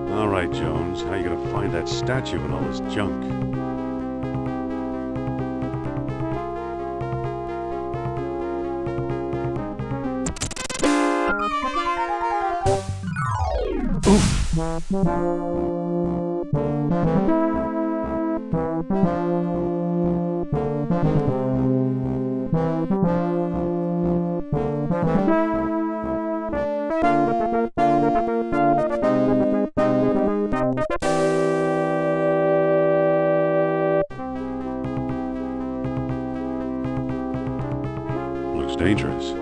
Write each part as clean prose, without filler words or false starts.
All right, Jones, how you gonna find that statue and all this junk? Looks dangerous.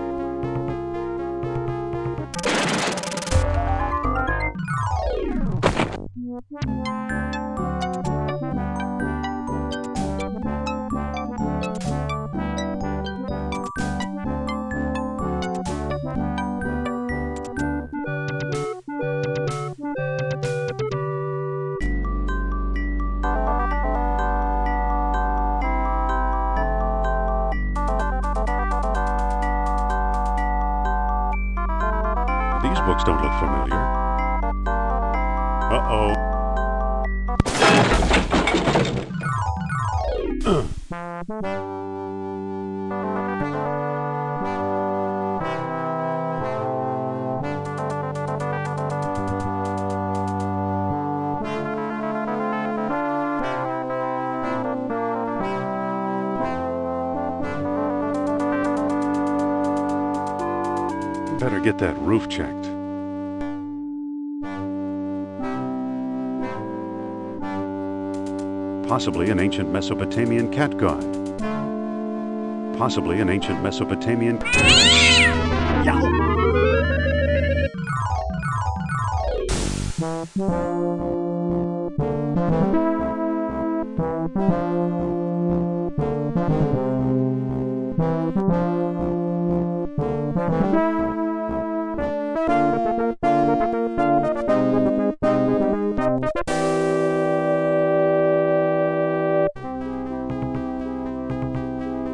These books don't look familiar. Uh-oh. Better get that roof checked. Possibly an ancient Mesopotamian cat god. Possibly an ancient Mesopotamian...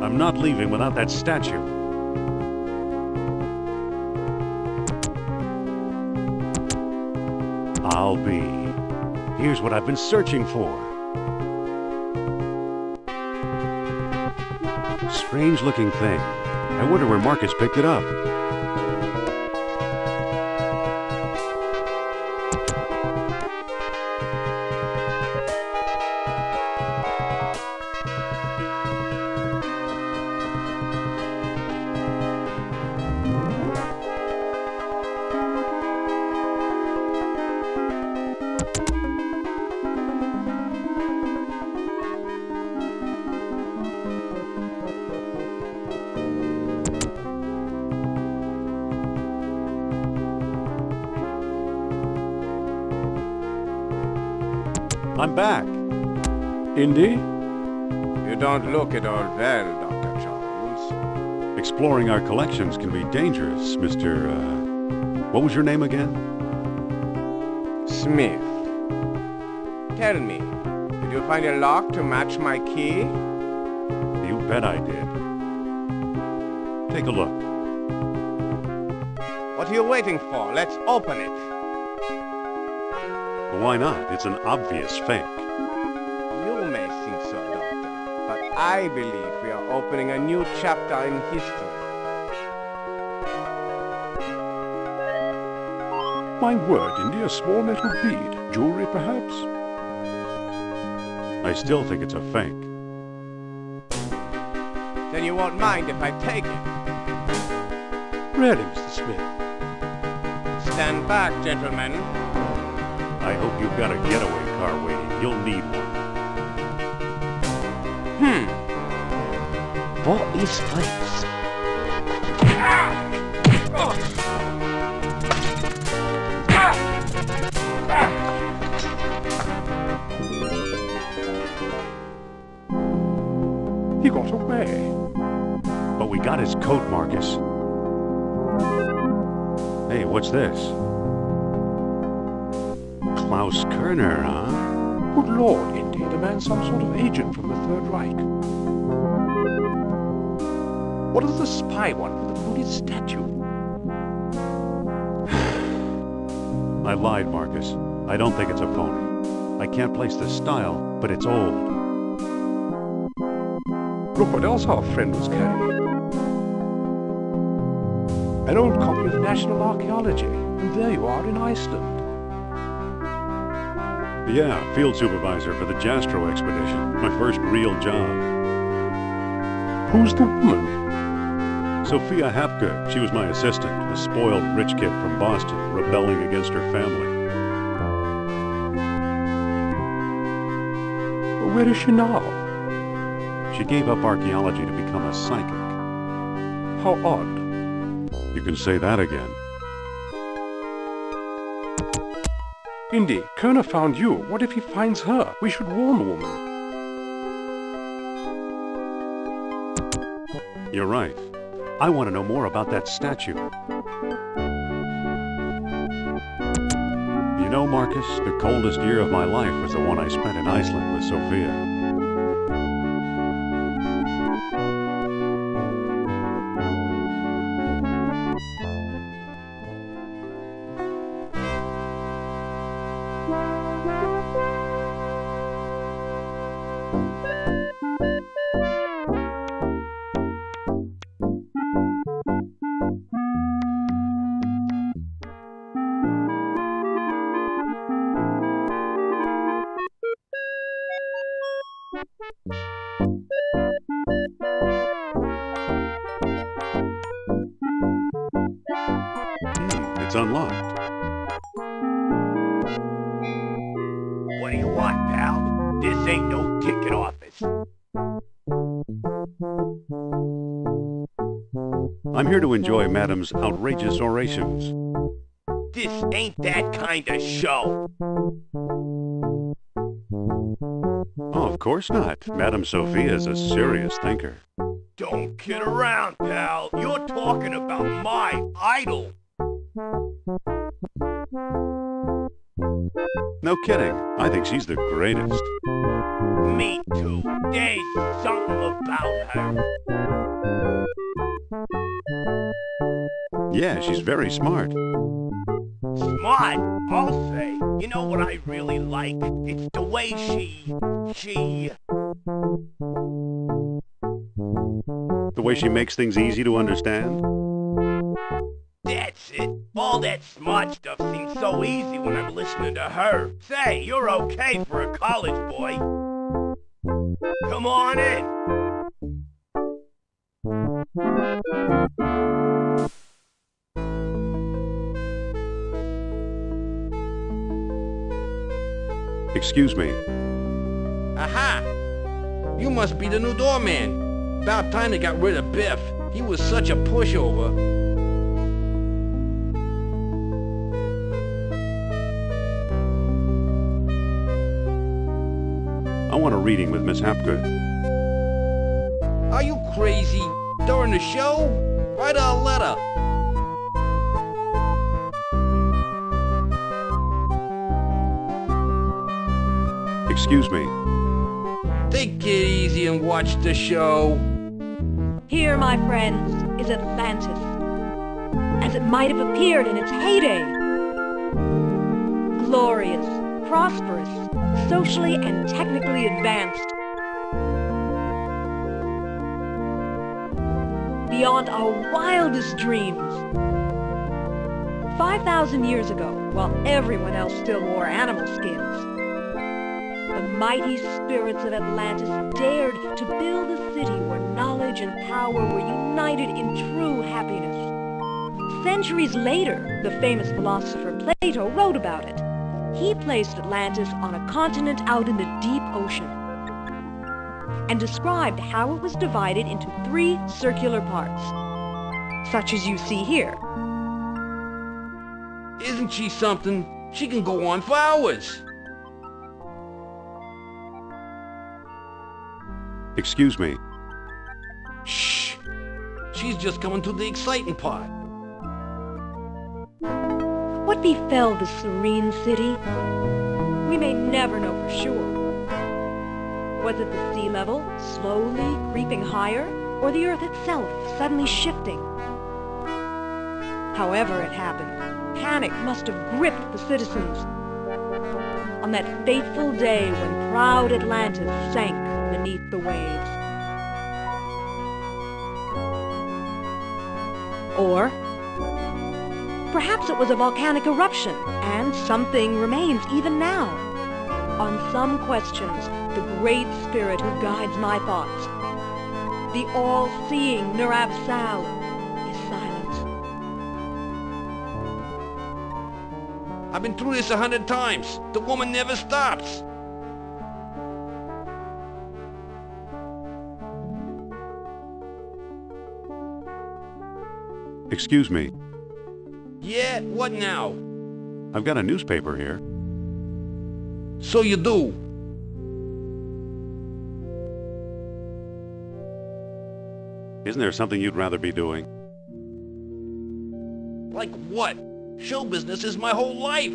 I'm not leaving without that statue. I'll be. Here's what I've been searching for. Strange-looking thing. I wonder where Marcus picked it up. I'm back. Indy? You don't look at all well, Dr. Jones. Exploring our collections can be dangerous, Mr. What was your name again? Smith. Tell me, did you find a lock to match my key? You bet I did. Take a look. What are you waiting for? Let's open it. Why not? It's an obvious fake. You may think so, Doctor, but I believe we are opening a new chapter in history. My word, Indy, a small metal bead. Jewelry, perhaps? I still think it's a fake. Then you won't mind if I take it. Really, Mr. Smith? Stand back, gentlemen. I hope you've got a getaway car waiting. You'll need one. What is this? He got away. But we got his coat, Marcus. Hey, what's this? Klaus Kerner, huh? Good Lord, Indy, the man's some sort of agent from the Third Reich. What does the spy want with the Buddhist statue? I lied, Marcus. I don't think it's a phony. I can't place the style, but it's old. Look what else our friend was carrying. An old copy of National Archaeology. And there you are in Iceland. Yeah, field supervisor for the Jastro expedition. My first real job. Who's the woman? Sophia Hapke. She was my assistant, a spoiled rich kid from Boston, rebelling against her family. Where is she now? She gave up archaeology to become a psychic. How odd. You can say that again. Indy, Kerner found you. What if he finds her? We should warn the woman. You're right. I want to know more about that statue. You know, Marcus, the coldest year of my life was the one I spent in Iceland with Sophia. It's unlocked. What do you want, pal? This ain't no ticket office. I'm here to enjoy Madam's outrageous orations. This ain't that kind of show. Oh, of course not. Madame Sophia is a serious thinker. Don't kid around, pal. You're talking about my idol. No kidding. I think she's the greatest. Me too. There's something about her. Yeah, she's very smart. Smart, I'll say. You know what I really like? It's the way The way she makes things easy to understand. That's it. All that smart stuff seems so easy when I'm listening to her. Say, you're okay for a college boy. Come on in. Excuse me. Aha! You must be the new doorman. About time they got rid of Biff. He was such a pushover. I want a reading with Miss Hapgood. Are you crazy? During the show? Write her a letter. Excuse me. Take it easy and watch the show. Here, my friends, is Atlantis, as it might have appeared in its heyday. Glorious, prosperous, socially and technically advanced. Beyond our wildest dreams. 5,000 years ago, while everyone else still wore animal skins, the mighty spirits of Atlantis dared to build a city where knowledge and power were united in true happiness. Centuries later, the famous philosopher Plato wrote about it. He placed Atlantis on a continent out in the deep ocean and described how it was divided into 3 circular parts, such as you see here. Isn't she something? She can go on for hours. Excuse me. Shh. She's just coming to the exciting part. What befell the serene city? We may never know for sure. Was it the sea level slowly creeping higher, or the earth itself suddenly shifting? However it happened, panic must have gripped the citizens on that fateful day when proud Atlantis sank beneath the waves. Or perhaps it was a volcanic eruption, and something remains even now. On some questions, the great spirit who guides my thoughts, the all-seeing Nurab-Sal, is silent. I've been through this 100 times. The woman never stops. Excuse me. Yeah, what now? I've got a newspaper here. So you do. Isn't there something you'd rather be doing? Like what? Show business is my whole life.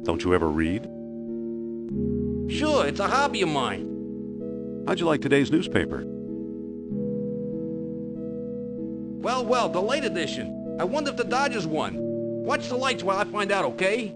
Don't you ever read? Sure, it's a hobby of mine. How'd you like today's newspaper? Well, the late edition. I wonder if the Dodgers won. Watch the lights while I find out, okay?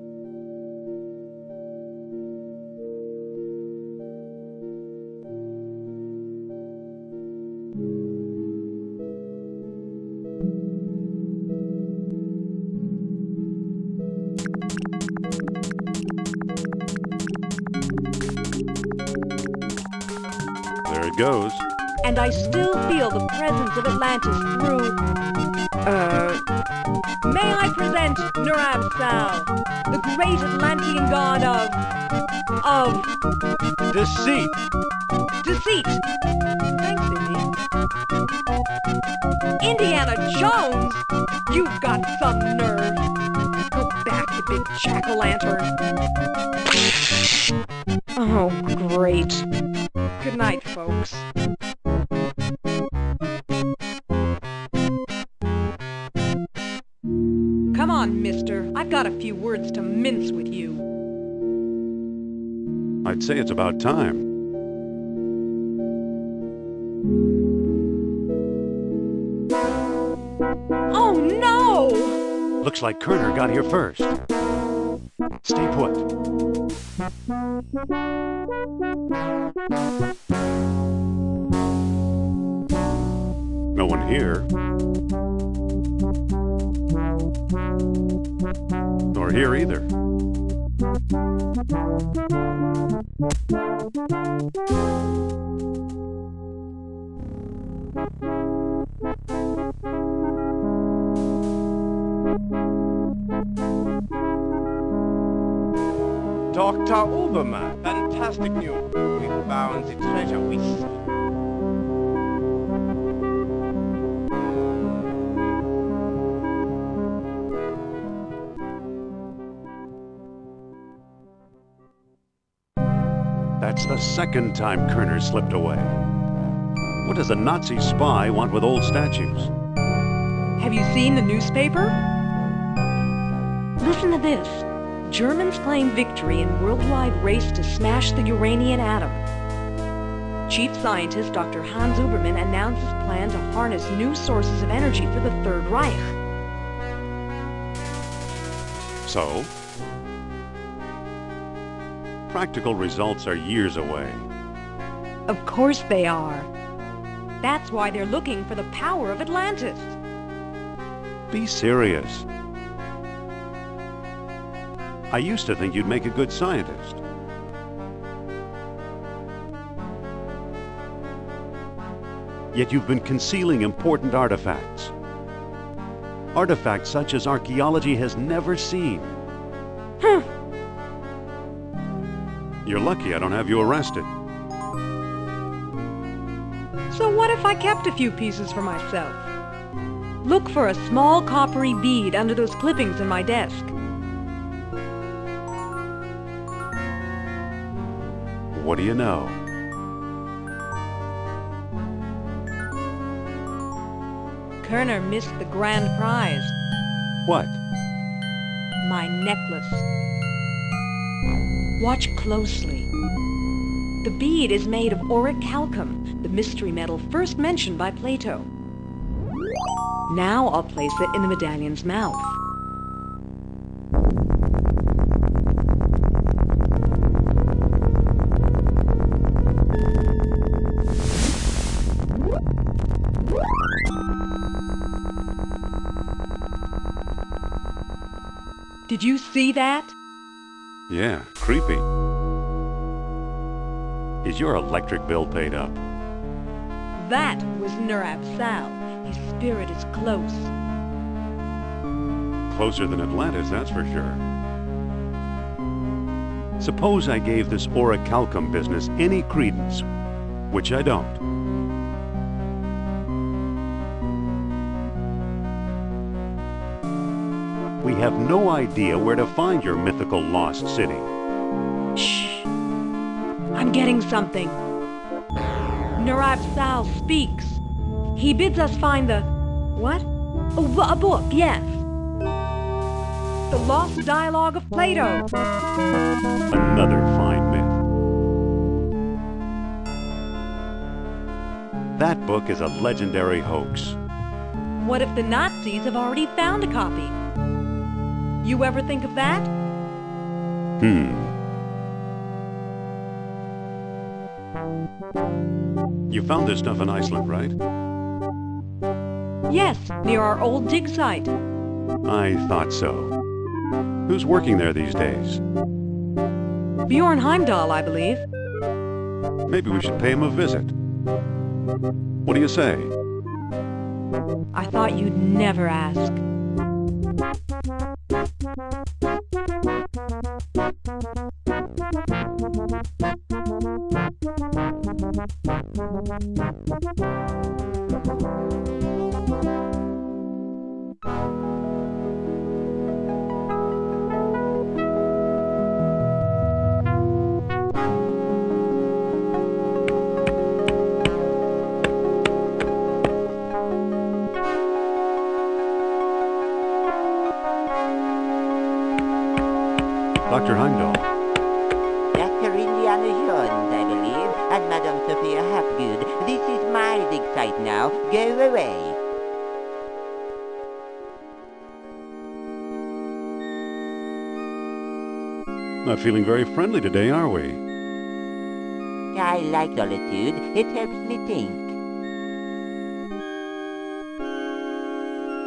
There it goes. And I still feel the presence of Atlantis through... May I present Nurab-Sal, the great Atlantean god of Deceit! deceit. Thanks, Indy. Indiana Jones? You've got some nerve. Go back, you big jack-o'-lantern. Oh, great. Good night, folks. Come on, mister. I've got a few words to mince with you. I'd say it's about time. Oh, no! Looks like Kerner got here first. Stay put. No one here. Nor here either. Dr. Obermann, fantastic news. We found the treasure we seek. That's the second time Kerner slipped away. What does a Nazi spy want with old statues? Have you seen the newspaper? Listen to this. Germans claim victory in worldwide race to smash the uranium atom. Chief scientist Dr. Hans Ubermann announced his plan to harness new sources of energy for the Third Reich. So? Practical results are years away. Of course they are. That's why they're looking for the power of Atlantis. Be serious. I used to think you'd make a good scientist. Yet you've been concealing important artifacts. Artifacts such as archaeology has never seen. You're lucky I don't have you arrested. So what if I kept a few pieces for myself? Look for a small coppery bead under those clippings in my desk. What do you know? Kerner missed the grand prize, What? my necklace. Watch closely. The bead is made of orichalcum, the mystery metal first mentioned by Plato. Now I'll place it in the medallion's mouth. Did you see that? Yeah, creepy. Is your electric bill paid up? That was Nurab Sal. His spirit is close. Closer than Atlantis, that's for sure. Suppose I gave this orichalcum business any credence, which I don't. We have no idea where to find your mythical lost city. Shh! I'm getting something. Nurab Sal speaks. He bids us find the... what? Oh, a book, yes. The Lost Dialogue of Plato. Another fine myth. That book is a legendary hoax. What if the Nazis have already found a copy? You ever think of that? You found this stuff in Iceland, right? Yes, near our old dig site. I thought so. Who's working there these days? Bjorn Heimdall, I believe. Maybe we should pay him a visit. What do you say? I thought you'd never ask. Dr. Heimdall. Dr. Indiana Jones, I believe, and Madame Sophia Hapgood. This is my dig site now. Go away. Not feeling very friendly today, are we? I like solitude. It helps me think.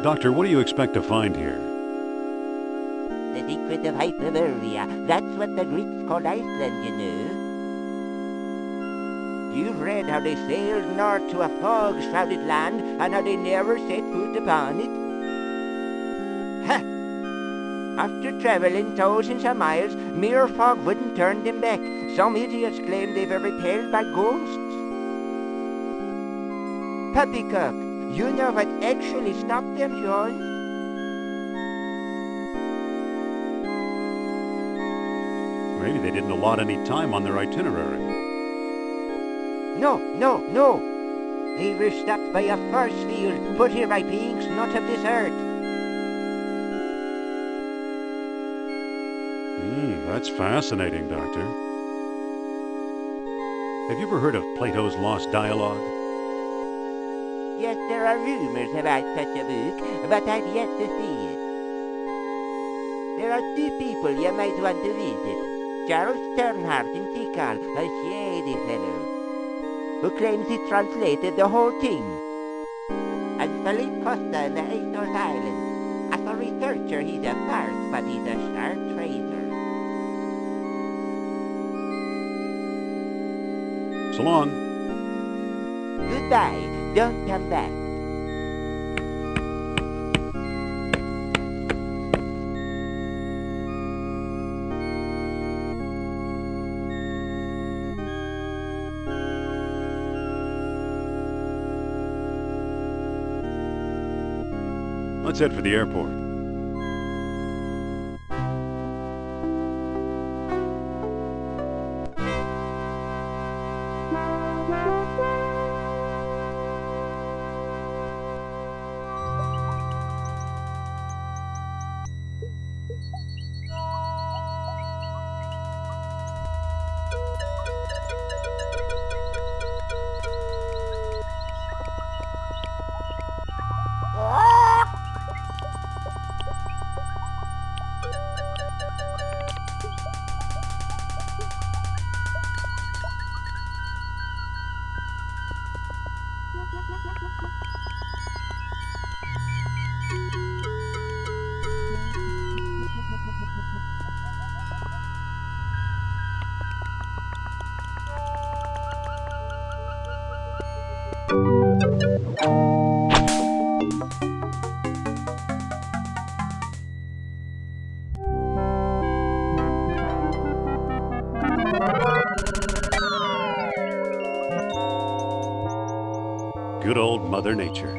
Doctor, what do you expect to find here? The secret of Hyperborea. That's what the Greeks called Iceland, you know. You've read how they sailed north to a fog-shrouded land, and how they never set foot upon it? Ha! After traveling thousands of miles, mere fog wouldn't turn them back. Some idiots claim they were repelled by ghosts. Poppycock, you know what actually stopped them, John? Maybe they didn't allot any time on their itinerary. No. They were stopped by a force field put here by beings not of this earth. That's fascinating, Doctor. Have you ever heard of Plato's Lost Dialogue? Yes, there are rumors about such a book, but I've yet to see it. There are two people you might want to visit. Charles Sternhardt in Tikal, a shady fellow, who claims he translated the whole thing. And Philippe Costa in the Azores Islands. As a researcher, he's a farce, but he's a sharp trader. So long. Goodbye. Don't come back. Let's head for the airport. Good old Mother Nature.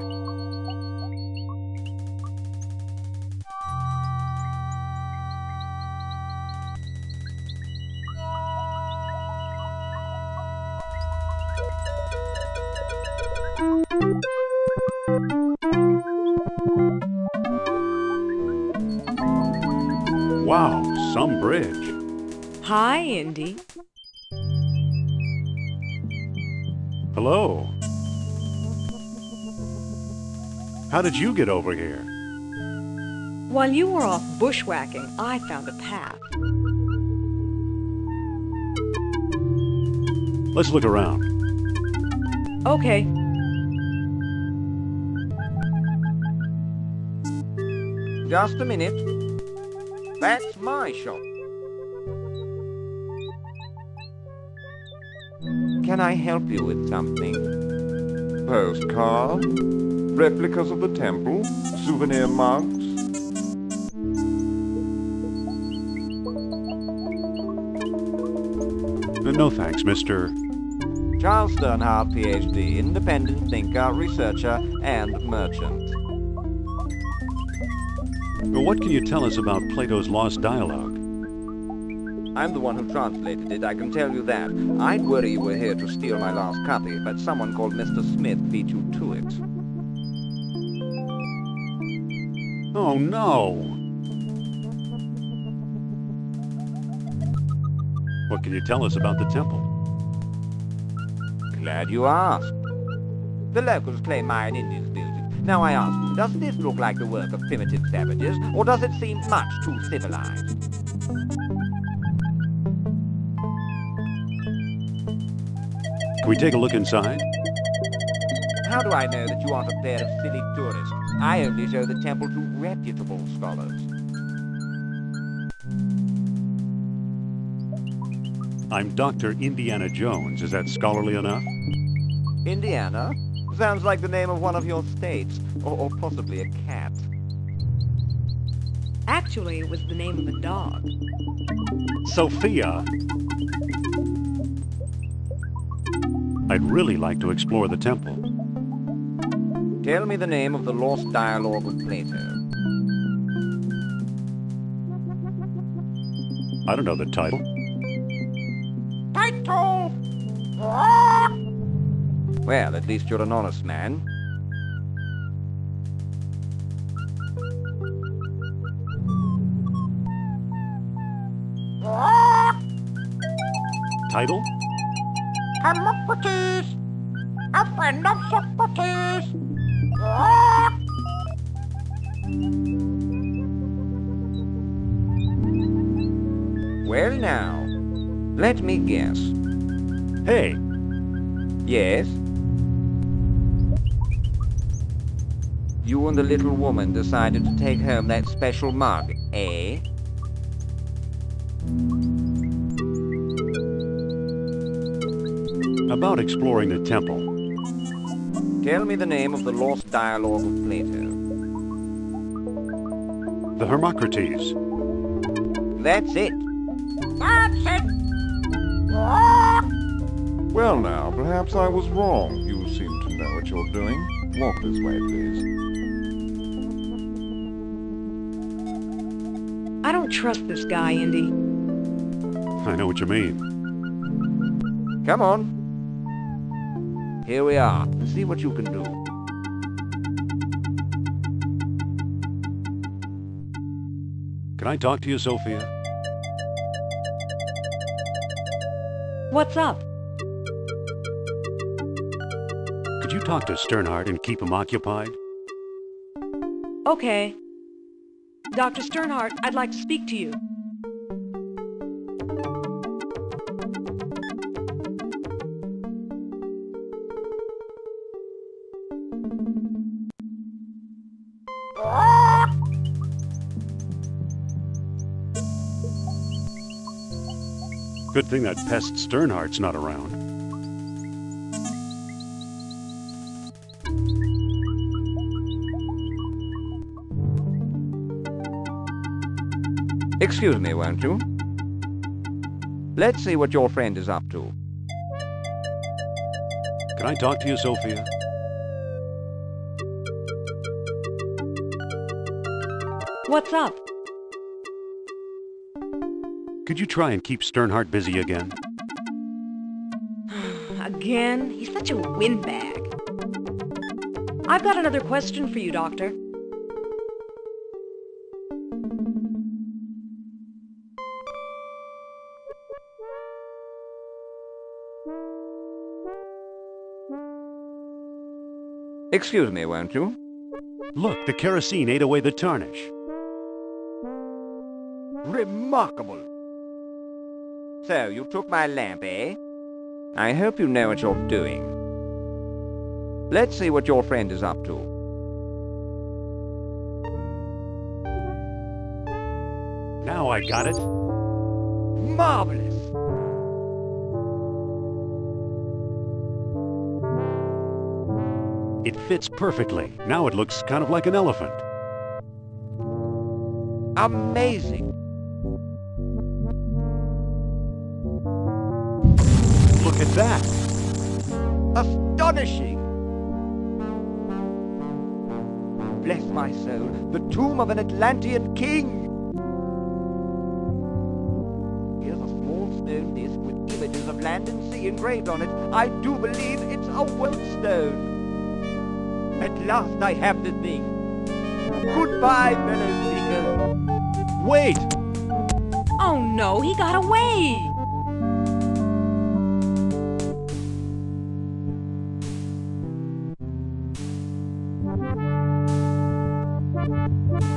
Wow, some bridge. Hi, Indy. Hello. How did you get over here? While you were off bushwhacking, I found a path. Let's look around. Okay. Just a minute. That's my shop. Can I help you with something? Postcard? Replicas of the temple? Souvenir mugs? No thanks, Mr. Charles Sternhardt, PhD, independent thinker, researcher, and merchant. What can you tell us about Plato's Lost Dialogue? I'm the one who translated it, I can tell you that. I'd worry you were here to steal my last copy, but someone called Mr. Smith beat you to it. Oh, no! What can you tell us about the temple? Glad you asked. The locals claim Mayan Indians built it. Now I ask you, does this look like the work of primitive savages, or does it seem much too civilized? Can we take a look inside? How do I know that you aren't a pair of silly tourists? I only show the temple to reputable scholars. I'm Dr. Indiana Jones. Is that scholarly enough? Indiana? Sounds like the name of one of your states, or possibly a cat. Actually, it was the name of a dog. Sophia! I'd really like to explore the temple. Tell me the name of the lost dialogue of Plato. I don't know the title. Title! Well, at least you're an honest man. Title? Hermocrates, a friend of Socrates. Well now, let me guess. Hey! Yes? You and the little woman decided to take home that special mug, eh? About exploring the temple. Tell me the name of the lost dialogue of Plato. The Hermocrates. That's it. That's it. Walk. Well now, perhaps I was wrong. You seem to know what you're doing. Walk this way, please. I don't trust this guy, Indy. I know what you mean. Come on. Here we are. See what you can do. Can I talk to you, Sophia? What's up? Could you talk to Sternhardt and keep him occupied? Okay. Dr. Sternhardt, I'd like to speak to you. Good thing that pest Sternhardt's not around. Excuse me, won't you? Let's see what your friend is up to. Can I talk to you, Sophia? What's up? Could you try and keep Sternhardt busy again? Again? He's such a windbag. I've got another question for you, Doctor. Excuse me, won't you? Look, the kerosene ate away the tarnish. Remarkable. So, you took my lamp, eh? I hope you know what you're doing. Let's see what your friend is up to. Now I got it. Marvelous! It fits perfectly. Now it looks kind of like an elephant. Amazing! Look at that! Astonishing! Bless my soul, the tomb of an Atlantean king! Here's a small stone disc with images of land and sea engraved on it. I do believe it's a world stone. At last I have the thing. Goodbye, fellow seeker. Wait! Oh no, he got away!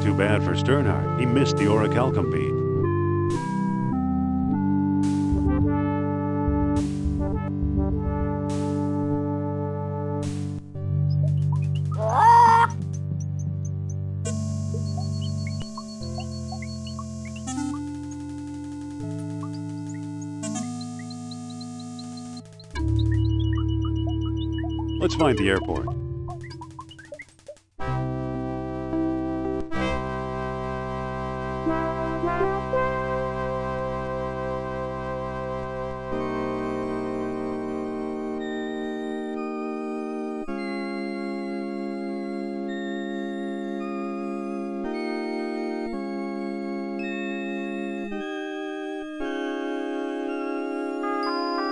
Too bad for Sternhardt. He missed the orichalcum bead. Let's find the airport.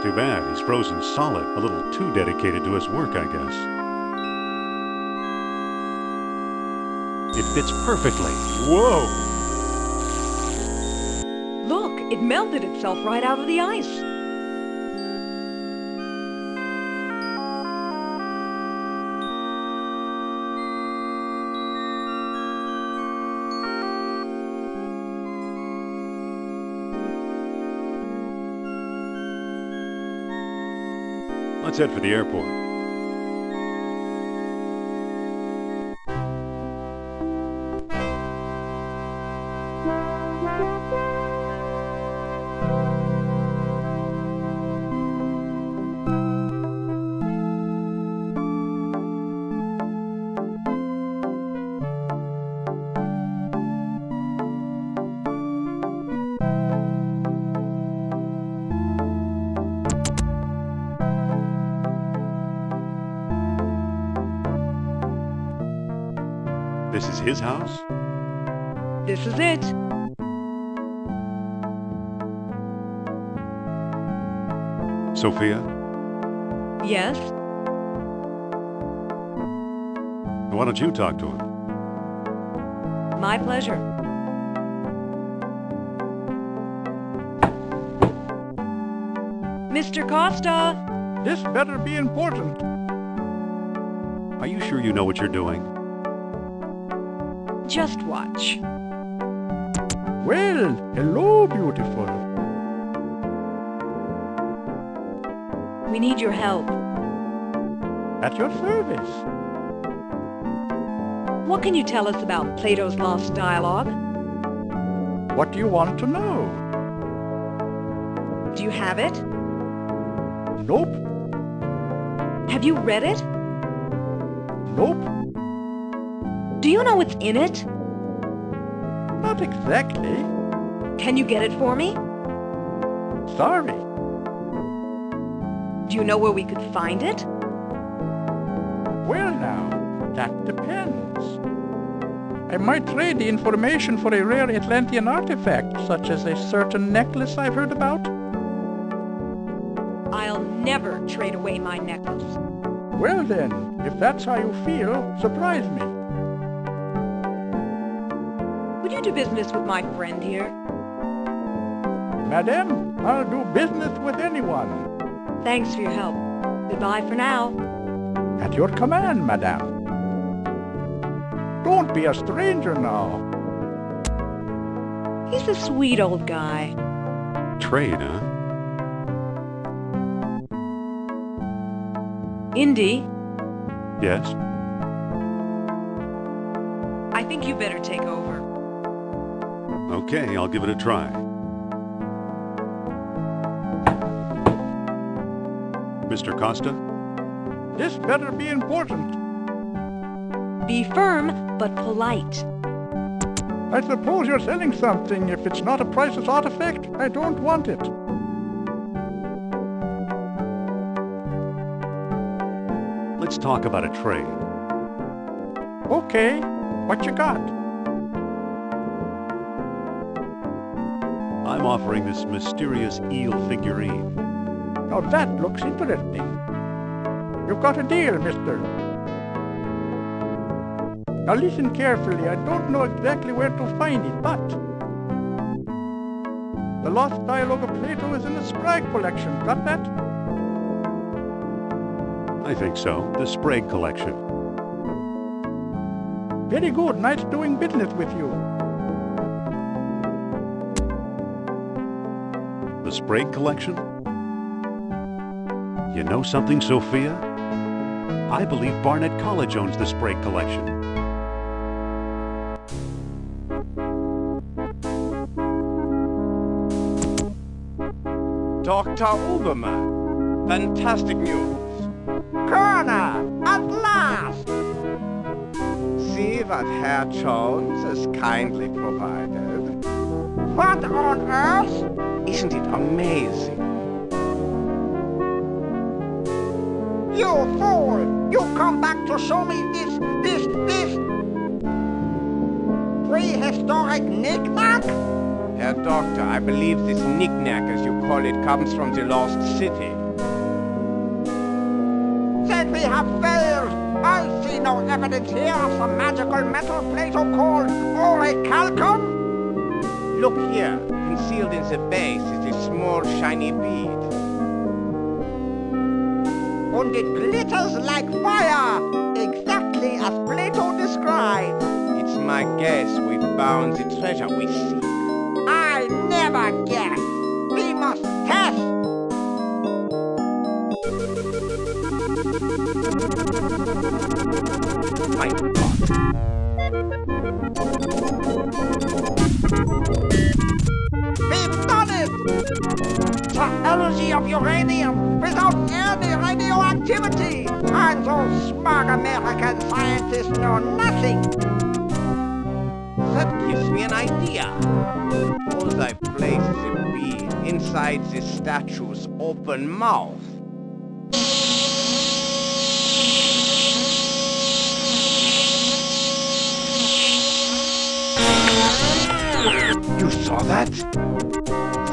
Too bad, he's frozen solid. A little too dedicated to his work, I guess. It fits perfectly. Whoa! Look, it melted itself right out of the ice. Let's head for the airport. This is his house? This is it. Sophia? Yes? Why don't you talk to him? My pleasure. Mr. Costa! This better be important. Are you sure you know what you're doing? Just watch. Well, hello, beautiful. We need your help. At your service. What can you tell us about Plato's Lost Dialogue? What do you want to know? Do you have it? Nope. Have you read it? Nope. Do you know what's in it? Not exactly. Can you get it for me? Sorry. Do you know where we could find it? Well now, that depends. I might trade the information for a rare Atlantean artifact, such as a certain necklace I've heard about. I'll never trade away my necklace. Well then, if that's how you feel, surprise me. Would you do business with my friend here? Madame, I'll do business with anyone. Thanks for your help. Goodbye for now. At your command, madame. Don't be a stranger now. He's a sweet old guy. Trade, huh? Indy, Yes? I think you better take over. Okay, I'll give it a try. Mr. Costa? This better be important. Be firm, but polite. I suppose you're selling something. If it's not a priceless artifact, I don't want it. Let's talk about a trade. Okay, what you got? I'm offering this mysterious eel figurine. Now that looks interesting. You've got a deal, mister. Now listen carefully. I don't know exactly where to find it, but the Lost Dialogue of Plato is in the Sprague collection. Got that? I think so. The Sprague collection. Very good. Nice doing business with you. The Sprague collection? You know something, Sophia? I believe Barnett College owns the Sprague collection. Dr. Uberman, fantastic news. Colonel, at last! See what Herr Jones has kindly provided. What on earth? Isn't it amazing? You fool! You come back to show me this prehistoric knick-knack? Herr Doctor, I believe this knick-knack, as you call it, comes from the lost city. Then we have failed. I see no evidence here of some magical metal Plato called orichalcum. Look here, concealed in the base is a small shiny bead. And it glitters like fire, exactly as Plato described. It's my guess we've found the treasure we seek. I never guess. We must test. My God. We've done it! The energy of uranium without any radioactivity! And those smart American scientists know nothing! That gives me an idea. Suppose I place the bead inside the statue's open mouth. You saw that?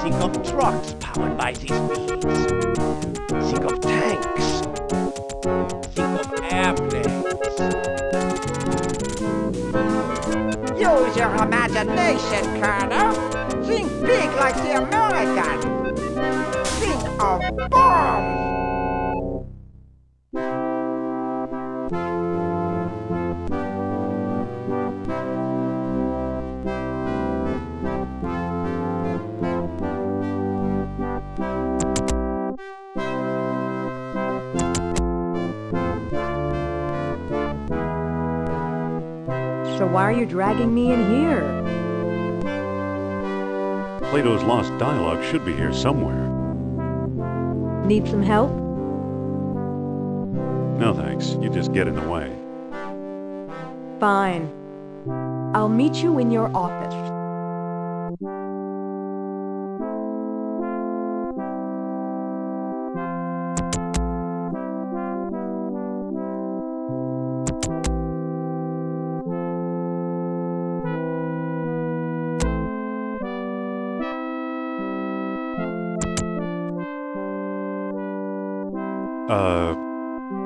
Think of trucks powered by these beams. Think of tanks. Think of airplanes. Use your imagination, Colonel. Think big like the Americans. Think of bombs. So why are you dragging me in here? Plato's lost dialogue should be here somewhere. Need some help? No thanks, you just get in the way. Fine. I'll meet you in your office.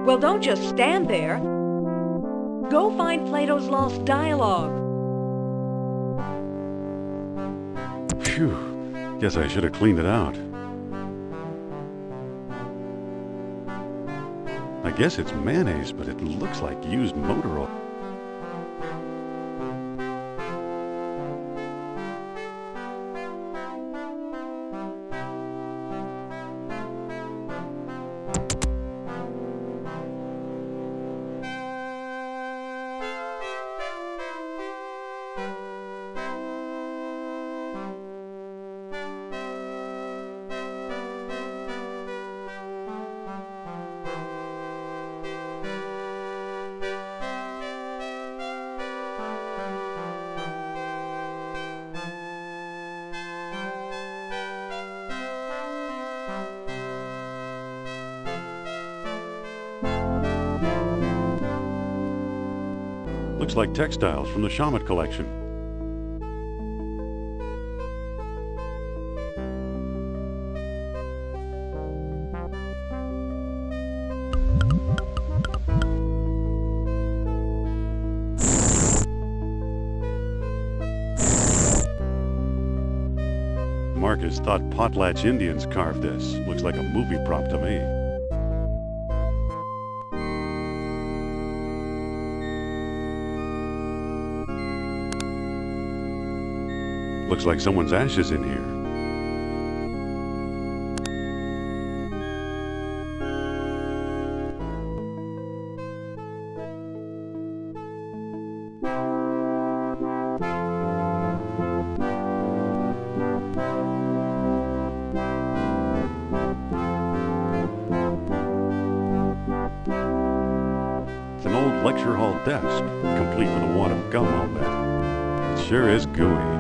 Well, don't just stand there. Go find Plato's lost dialogue. Phew, guess I should have cleaned it out. I guess it's mayonnaise, but it looks like used motor oil. Looks like textiles from the Shaman collection. Marcus thought Potlatch Indians carved this. Looks like a movie prop to me. Looks like someone's ashes in here. It's an old lecture hall desk, complete with a wad of gum on it. It sure is gooey.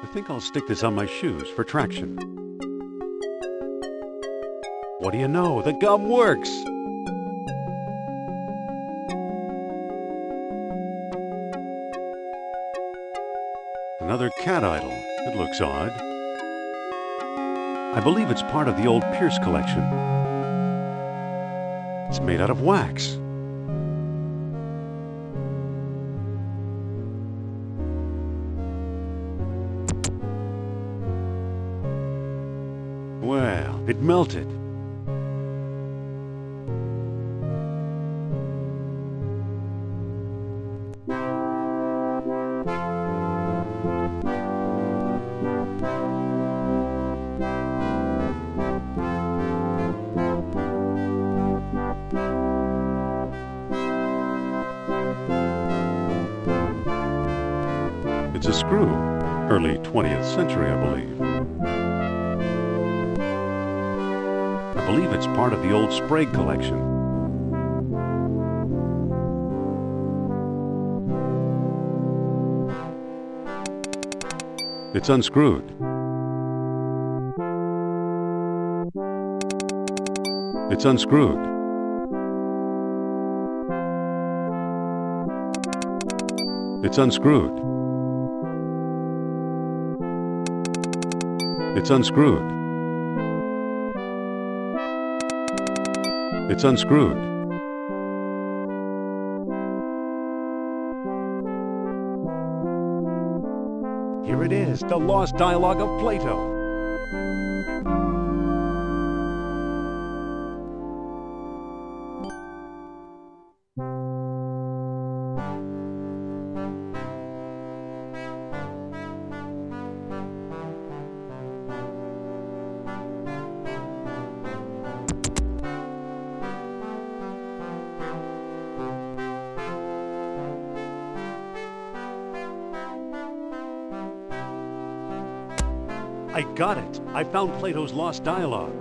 I think I'll stick this on my shoes for traction. What do you know? The gum works! Another cat idol. It looks odd. I believe it's part of the old Pierce collection. It's made out of wax. Well, it melted. It's a screw. Early 20th century, I believe. I believe it's part of the old Sprague collection. It's unscrewed. It's unscrewed. It's unscrewed. It's unscrewed. It's unscrewed. Here it is, the lost dialogue of Plato. I got it. I found Plato's lost dialogue.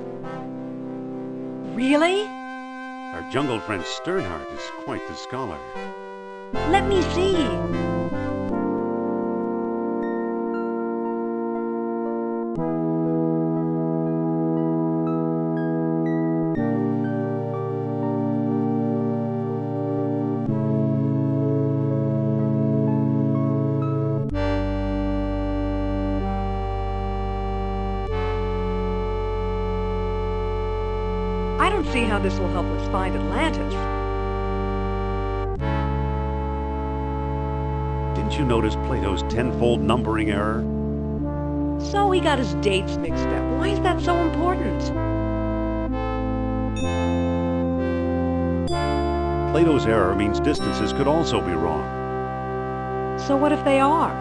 Really? Our jungle friend Sternhardt is quite the scholar. Let me see. I don't see how this will help us find Atlantis. Didn't you notice Plato's tenfold numbering error? So he got his dates mixed up. Why is that so important? Plato's error means distances could also be wrong. So what if they are?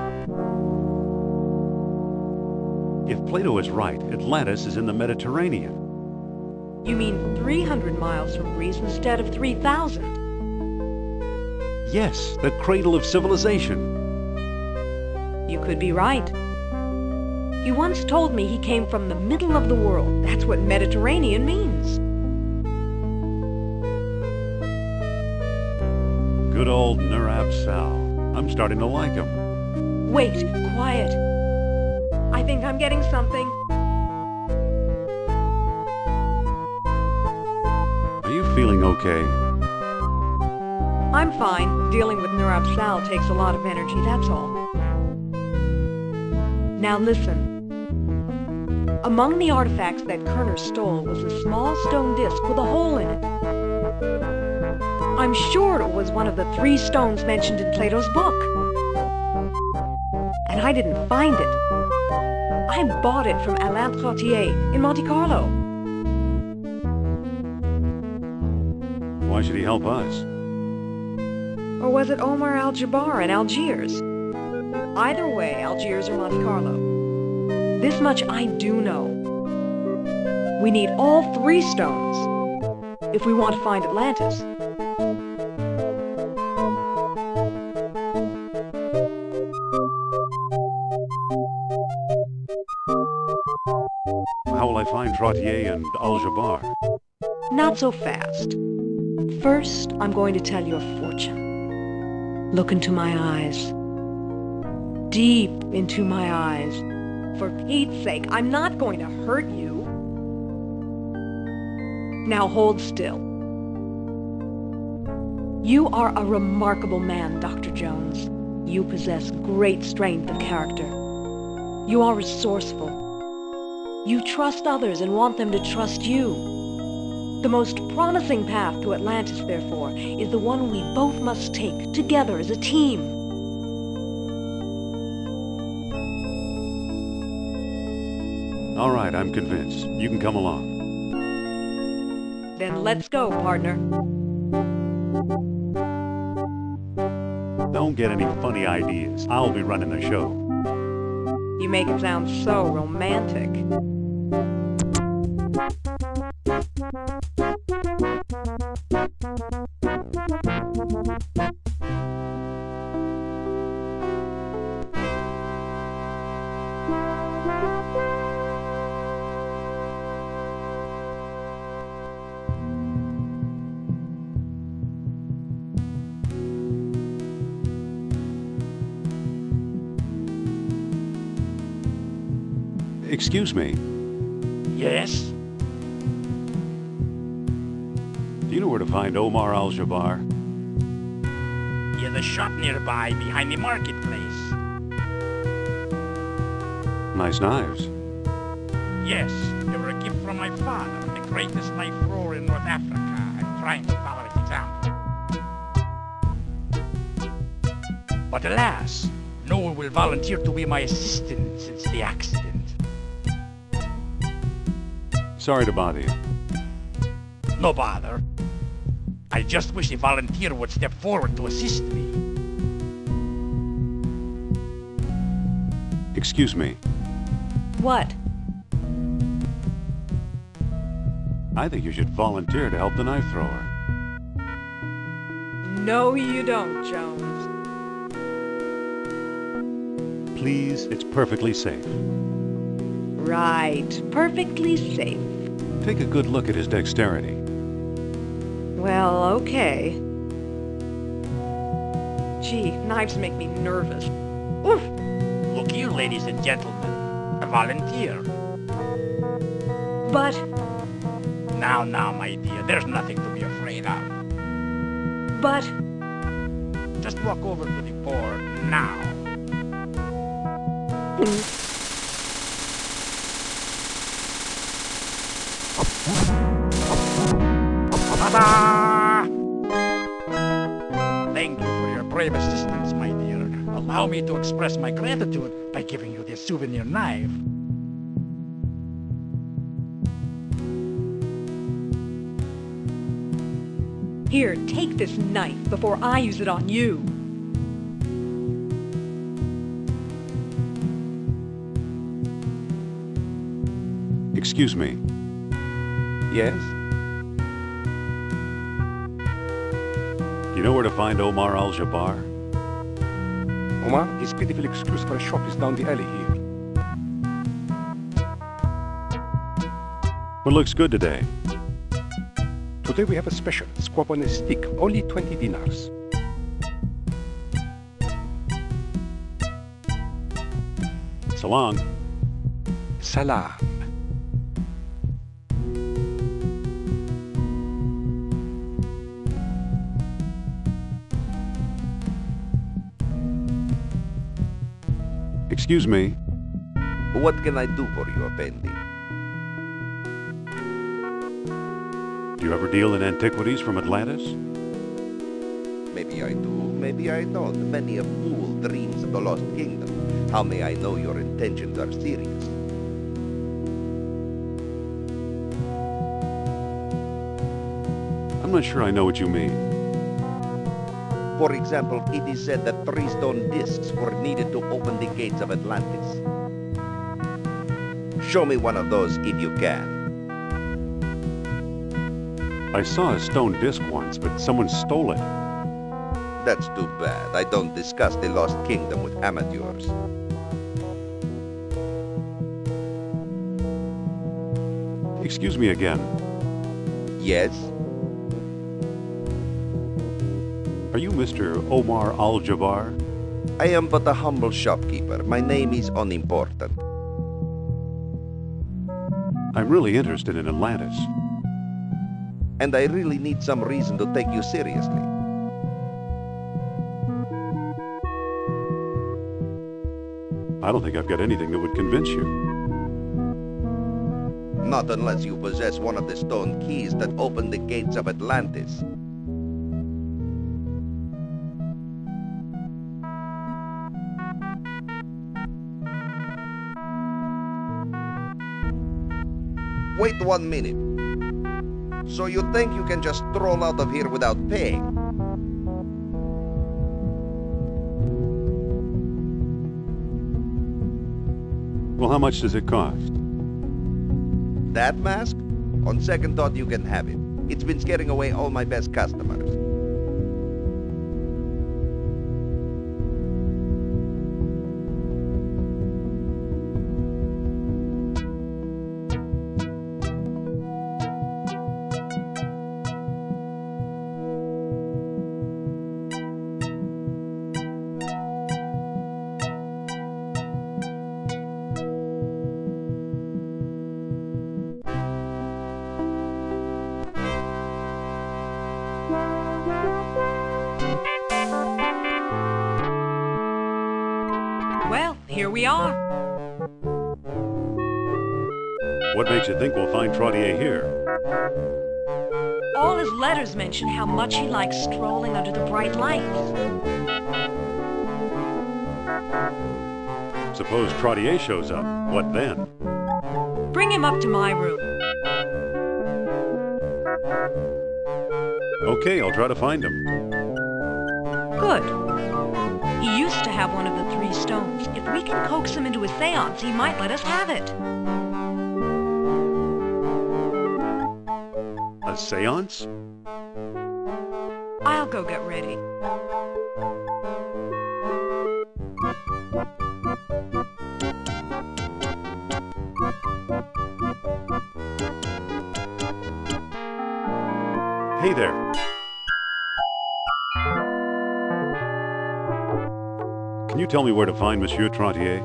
If Plato is right, Atlantis is in the Mediterranean. You mean 300 miles from Greece instead of 3,000? Yes, the cradle of civilization. You could be right. He once told me he came from the middle of the world. That's what Mediterranean means. Good old Nurab Sal. I'm starting to like him. Wait, quiet. I think I'm getting something. Are you feeling okay? I'm fine. Dealing with Nurab Sal takes a lot of energy, that's all. Now listen. Among the artifacts that Kerner stole was a small stone disc with a hole in it. I'm sure it was one of the 3 stones mentioned in Plato's book. And I didn't find it. I bought it from Alain Trottier in Monte Carlo. Why should he help us? Or was it Omar Al-Jabbar in Algiers? Either way, Algiers or Monte Carlo. This much I do know. We need all 3 stones if we want to find Atlantis. How will I find Trottier and Al-Jabbar? Not so fast. First, I'm going to tell you a fortune. Look into my eyes. Deep into my eyes. For Pete's sake, I'm not going to hurt you. Now hold still. You are a remarkable man, Dr. Jones. You possess great strength of character. You are resourceful. You trust others and want them to trust you. The most promising path to Atlantis, therefore, is the one we both must take together as a team. All right, I'm convinced. You can come along. Then let's go, partner. Don't get any funny ideas. I'll be running the show. You make it sound so romantic. Excuse me. Yes? Do you know where to find Omar Al-Jabbar? Yeah, the shop nearby, behind the marketplace. Nice knives. Yes, they were a gift from my father, the greatest knife thrower in North Africa. I'm trying to follow his example. But alas, no one will volunteer to be my assistant since the accident. Sorry to bother you. No bother. I just wish a volunteer would step forward to assist me. Excuse me. What? I think you should volunteer to help the knife thrower. No, you don't, Jones. Please, it's perfectly safe. Right. Perfectly safe. Take a good look at his dexterity. Well, okay. Gee, knives make me nervous. Oof! Look here, ladies and gentlemen. A volunteer. But... Now, my dear, there's nothing to be afraid of. But... Just walk over to the board now. Ta-da! Thank you for your brave assistance, my dear. Allow me to express my gratitude by giving you this souvenir knife. Here, take this knife before I use it on you. Excuse me. Yes? Do you know where to find Omar Al-Jabbar? Omar, his pitiful excuse for a shop is down the alley here. What looks good today? Today we have a special, squab on a stick, only 20 dinars. So long. Salam. Excuse me. What can I do for you, Effendi? Do you ever deal in antiquities from Atlantis? Maybe I do, maybe I don't. Many a fool dreams of the Lost Kingdom. How may I know your intentions are serious? I'm not sure I know what you mean. For example, it is said that 3 stone discs were needed to open the gates of Atlantis. Show me one of those if you can. I saw a stone disc once, but someone stole it. That's too bad. I don't discuss the Lost Kingdom with amateurs. Excuse me again. Yes? Are you Mr. Omar Al-Jabbar? I am but a humble shopkeeper. My name is unimportant. I'm really interested in Atlantis. And I really need some reason to take you seriously. I don't think I've got anything that would convince you. Not unless you possess one of the stone keys that open the gates of Atlantis. Wait 1 minute. So you think you can just stroll out of here without paying? Well, how much does it cost? That mask? On second thought, you can have it. It's been scaring away all my best customers. here we are. What makes you think we'll find Trottier here? All his letters mention how much he likes strolling under the bright lights. Suppose Trottier shows up. What then? Bring him up to my room. Okay, I'll try to find him. Good. He used to have one of the 3 stones. If we can coax him into a seance, he might let us have it. A seance? I'll go get ready. Hey there. Can you tell me where to find Monsieur Trottier?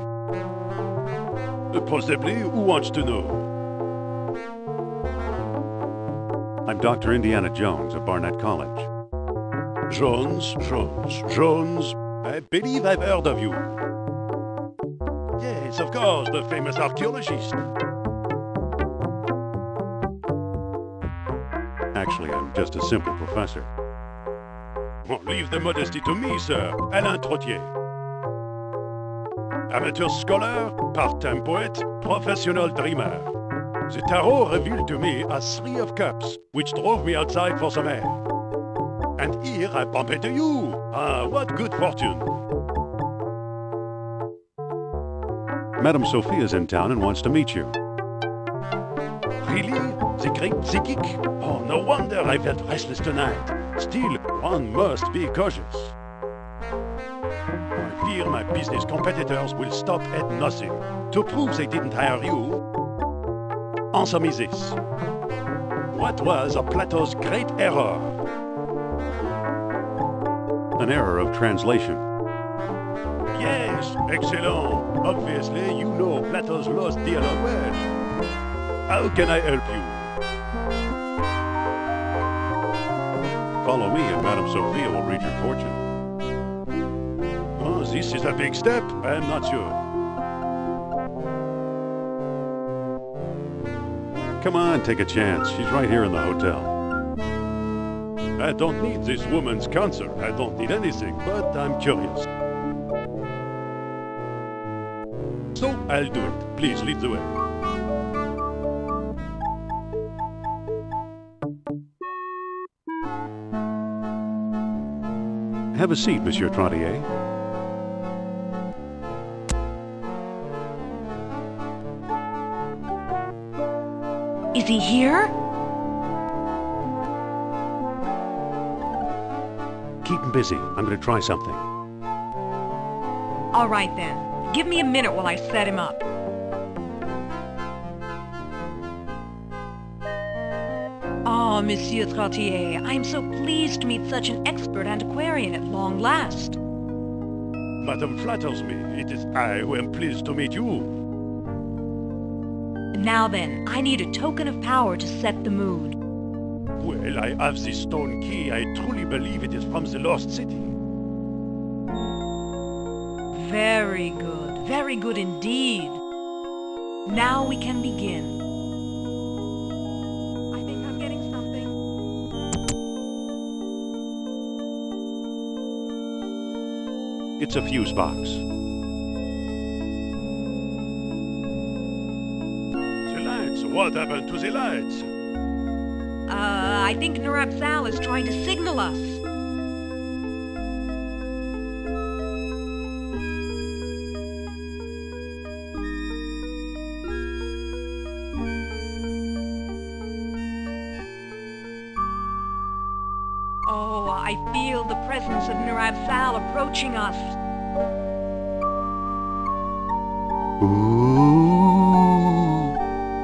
Possibly. Who wants to know? I'm Dr. Indiana Jones of Barnett College. Jones. I believe I've heard of you. Yes, of course, the famous archaeologist. Actually, I'm just a simple professor. Oh, leave the modesty to me, sir. Alain Trottier. Amateur scholar, part-time poet, professional dreamer. The tarot revealed to me a 3 of cups, which drove me outside for some air. And here I bump into you. Ah, what good fortune. Madame Sophia's in town and wants to meet you. Really? The great psychic? Oh, no wonder I felt restless tonight. Still, one must be cautious. I fear my business competitors will stop at nothing. To prove they didn't hire you, answer me this. What was Plato's great error? An error of translation. Yes, excellent. Obviously, you know Plato's lost dialogue well. How can I help you? Follow me and Madame Sophia will read your fortune. Oh, this is a big step. I'm not sure. Come on, take a chance. She's right here in the hotel. I don't need this woman's counsel. I don't need anything, but I'm curious. So I'll do it. Please lead the way. Have a seat, Monsieur Trottier. Is he here? Keep him busy. I'm going to try something. All right then. Give me a minute while I set him up. Oh, Monsieur Trottier, I am so pleased to meet such an expert antiquarian at long last. Madame flatters me. It is I who am pleased to meet you. Now then, I need a token of power to set the mood. Well, I have this stone key. I truly believe it is from the lost city. Very good indeed. Now we can begin. I think I'm getting something. It's a fuse box. The lights. What happened to the lights? I think Narab Sal is trying to signal us. Oh, I feel the presence of Narab Sal approaching us. Ooh.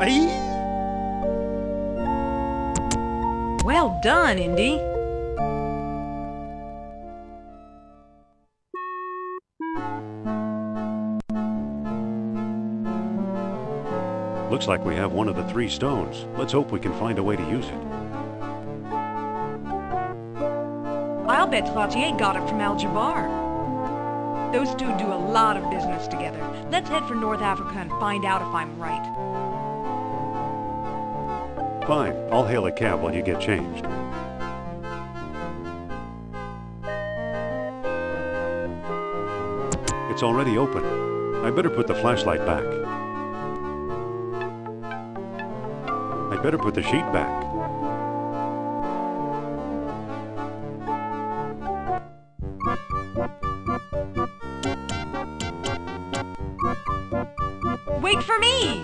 Aye? Well done, Indy. Looks like we have one of the 3 stones. Let's hope we can find a way to use it. I'll bet Trottier got it from Al-Jabbar. Those two do a lot of business together. Let's head for North Africa and find out if I'm right. Fine, I'll hail a cab while you get changed. It's already open. I better put the flashlight back. I'd better put the sheet back. Wait for me!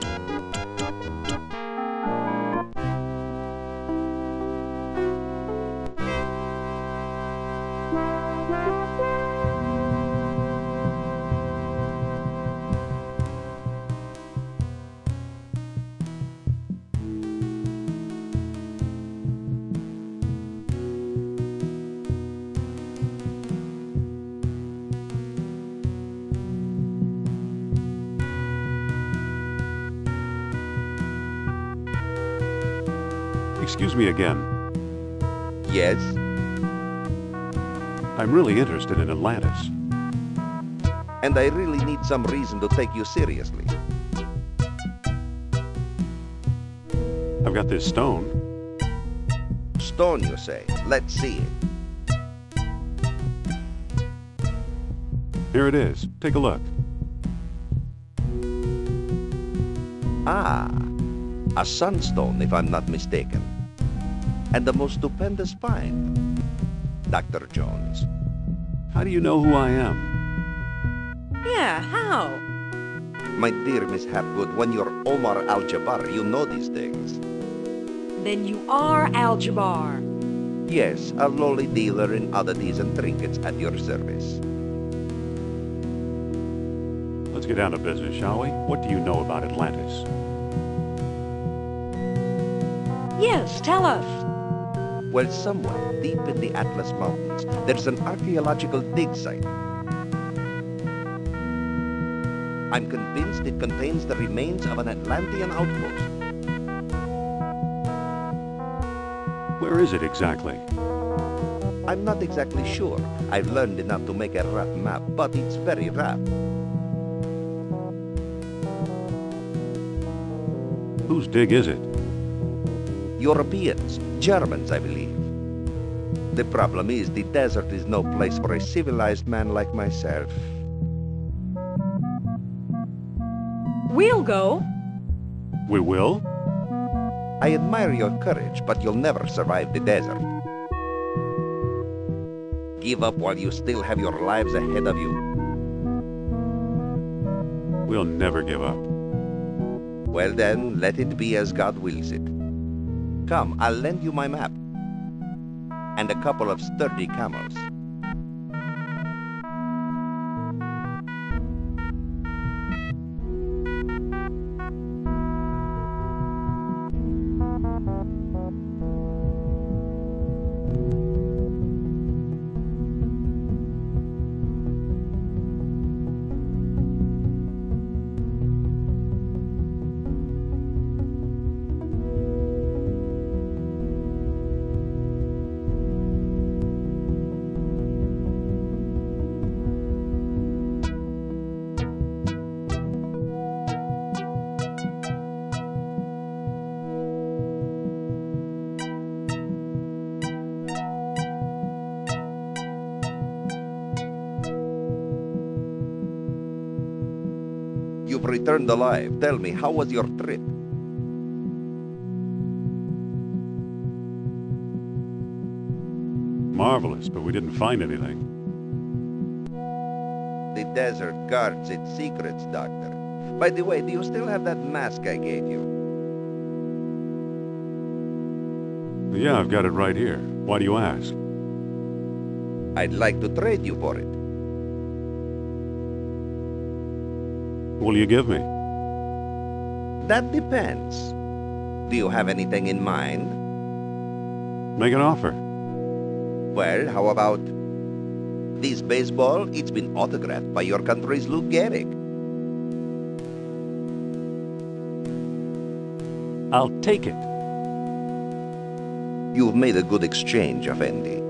Excuse me again. Yes? I'm really interested in Atlantis. And I really need some reason to take you seriously. I've got this stone. Stone, you say? Let's see it. Here it is. Take a look. Ah, a sunstone, if I'm not mistaken. And the most stupendous find, Dr. Jones. How do you know who I am? Yeah, how? My dear Miss Hapgood, when you're Omar Al-Jabbar, you know these things. Then you are Al-Jabbar. Yes, a lowly dealer in oddities and trinkets at your service. Let's get down to business, shall we? What do you know about Atlantis? Yes, tell us. Well, somewhere deep in the Atlas Mountains, there's an archaeological dig site. I'm convinced it contains the remains of an Atlantean outpost. Where is it exactly? I'm not exactly sure. I've learned enough to make a rough map, but it's very rough. Whose dig is it? Europeans, Germans, I believe. The problem is the desert is no place for a civilized man like myself. We'll go. We will? I admire your courage, but you'll never survive the desert. Give up while you still have your lives ahead of you. We'll never give up. Well then, let it be as God wills it. Come, I'll lend you my map. And a couple of sturdy camels. You've returned alive. Tell me, how was your trip? Marvelous, but we didn't find anything. The desert guards its secrets, Doctor. By the way, do you still have that mask I gave you? Yeah, I've got it right here. Why do you ask? I'd like to trade you for it. What will you give me? That depends. Do you have anything in mind? Make an offer. Well, how about this baseball? It's been autographed by your country's Lou Gehrig. I'll take it. You've made a good exchange, Effendi.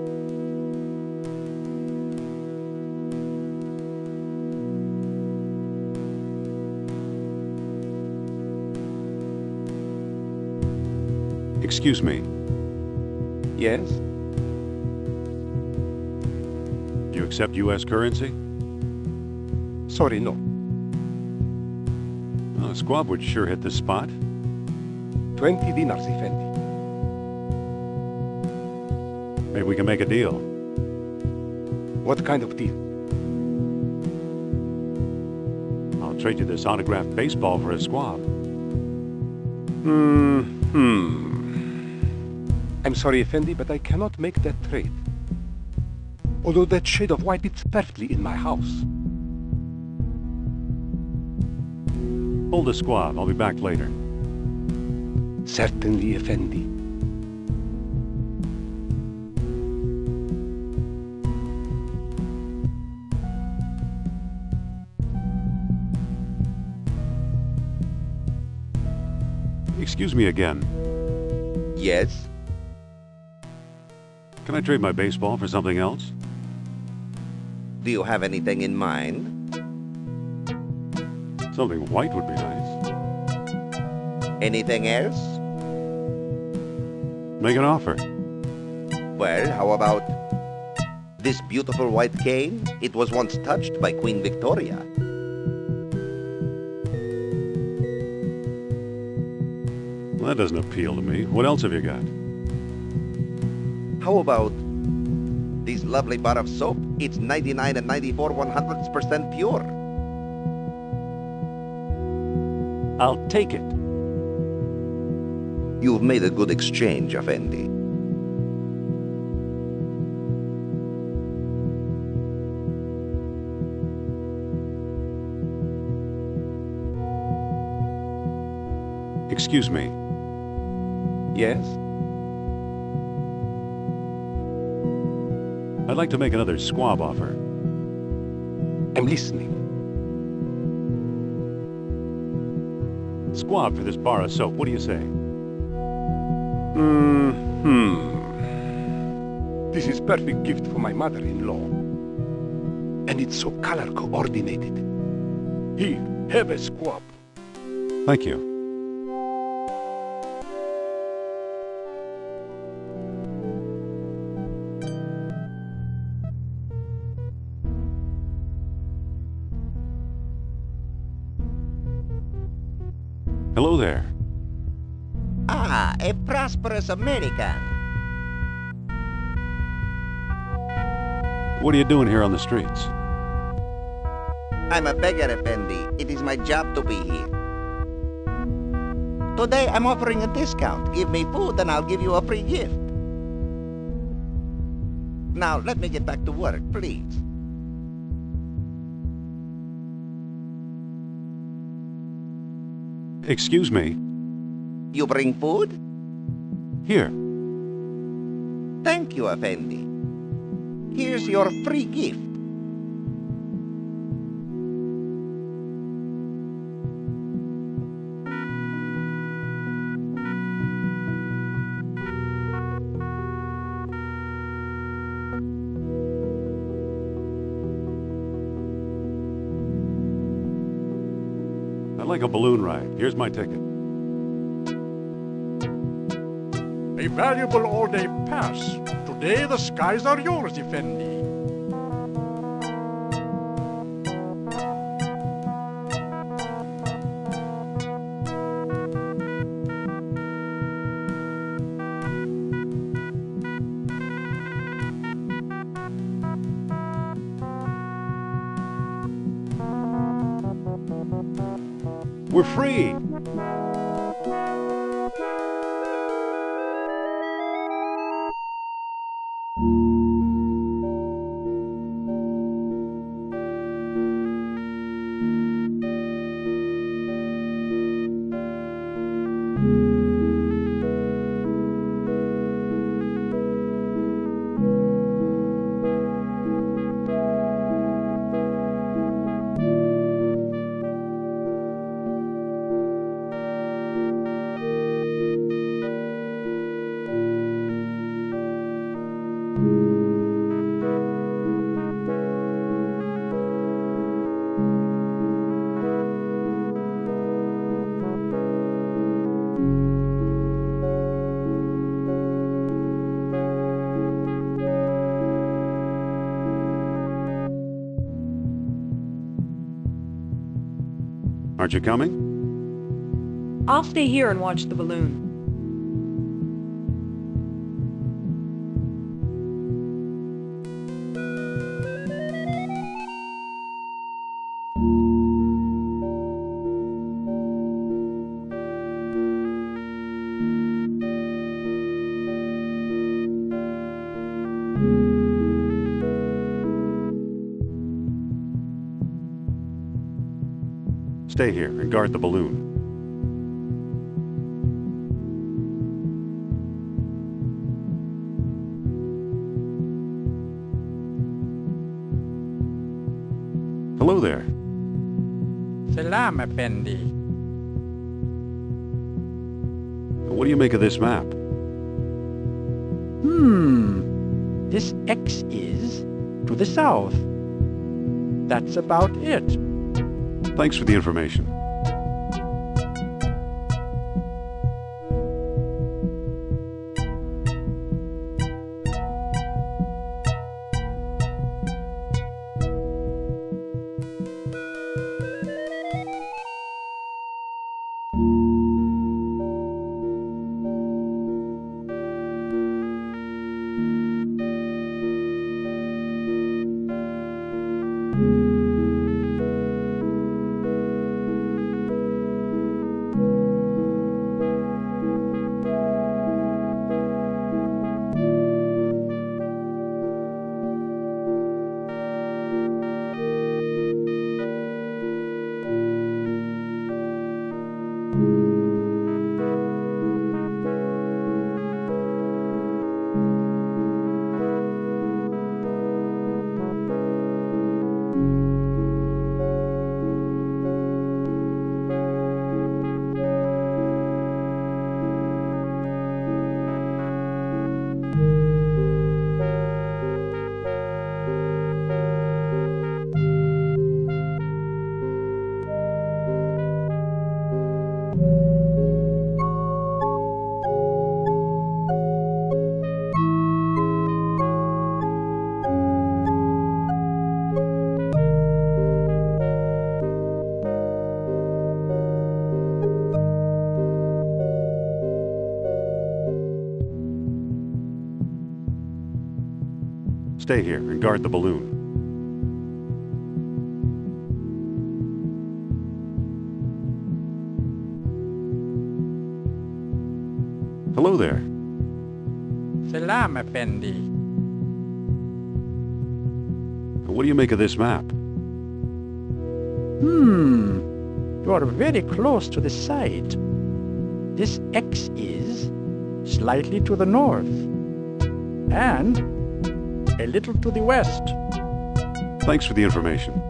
Excuse me. Yes? Do you accept U.S. currency? Sorry, no. Oh, a squab would sure hit the spot. 20 dinars, Effendi. Maybe we can make a deal. What kind of deal? I'll trade you this autographed baseball for a squab. I'm sorry, Effendi, but I cannot make that trade. Although that shade of white fits perfectly in my house. Hold the squab. I'll be back later. Certainly, Effendi. Excuse me again. Yes? Can I trade my baseball for something else? Do you have anything in mind? Something white would be nice. Anything else? Make an offer. Well, how about this beautiful white cane? It was once touched by Queen Victoria. Well, that doesn't appeal to me. What else have you got? How about this lovely bar of soap? It's 99 and 94 100% pure. I'll take it. You've made a good exchange, Effendi. Excuse me. Yes? I'd like to make another squab offer. I'm listening. Squab for this bar of soap. What do you say? This is perfect gift for my mother-in-law. And it's so color coordinated. Here, have a squab. Thank you. Hello there. Ah, a prosperous American. What are you doing here on the streets? I'm a beggar, Effendi. It is my job to be here. Today, I'm offering a discount. Give me food and I'll give you a free gift. Now, let me get back to work, please. Excuse me. You bring food? Here. Thank you, Effendi. Here's your free gift. I'd like a balloon ride. Here's my ticket. A valuable all-day pass. Today the skies are yours, Effendi. We're free! Aren't you coming? I'll stay here and watch the balloon. Stay here and guard the balloon. Hello there. Salam, Effendi. What do you make of this map? This X is to the south. That's about it. Thanks for the information. Stay here and guard the balloon. Hello there. Salam, Effendi. What do you make of this map? You are very close to the site. This X is slightly to the north and a little to the west. Thanks for the information.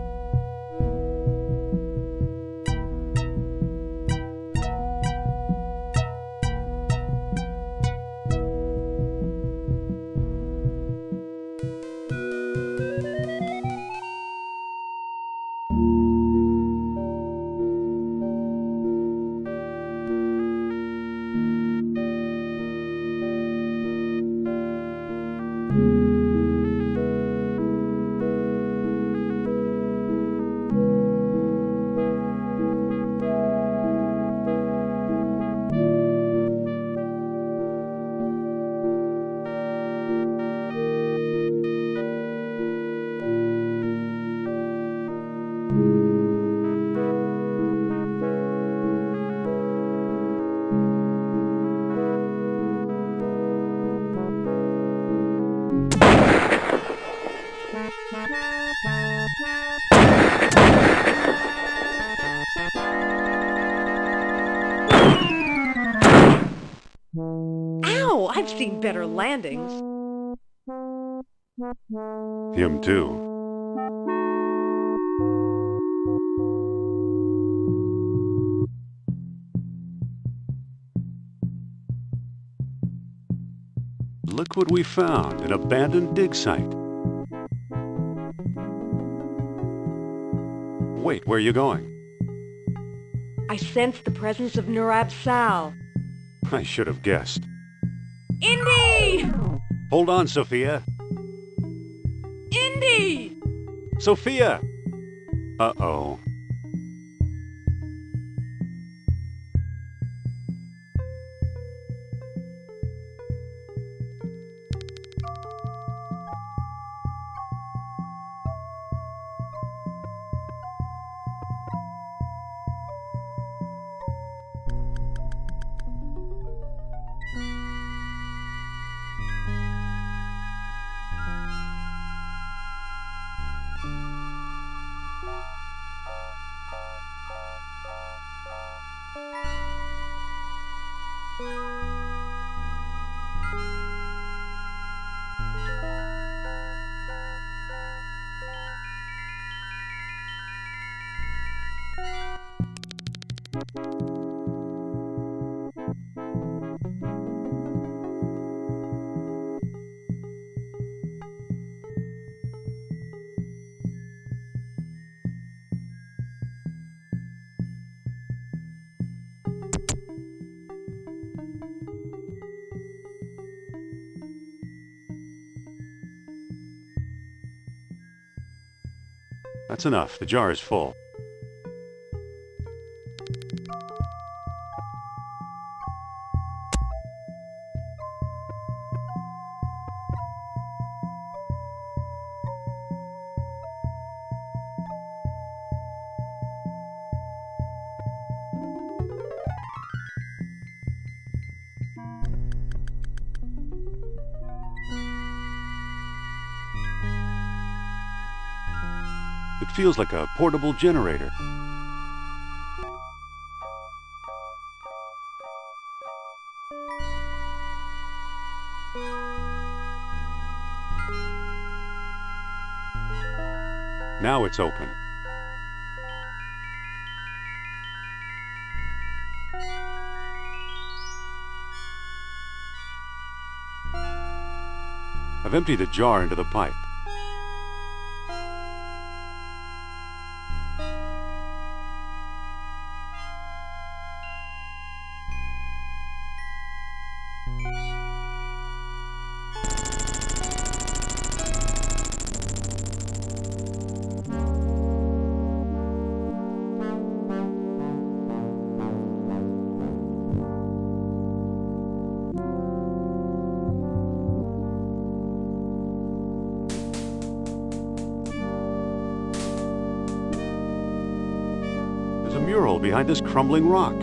Ow! I've seen better landings. Him too. Look what we found, an abandoned dig site. Wait, where are you going? I sense the presence of Nurab Sal. I should have guessed. Indy! Hold on, Sophia. Indy! Sophia! Uh-oh. That's enough. The jar is full. It feels like a portable generator. Now it's open. I've emptied the jar into the pipe. There's a mural behind this crumbling rock.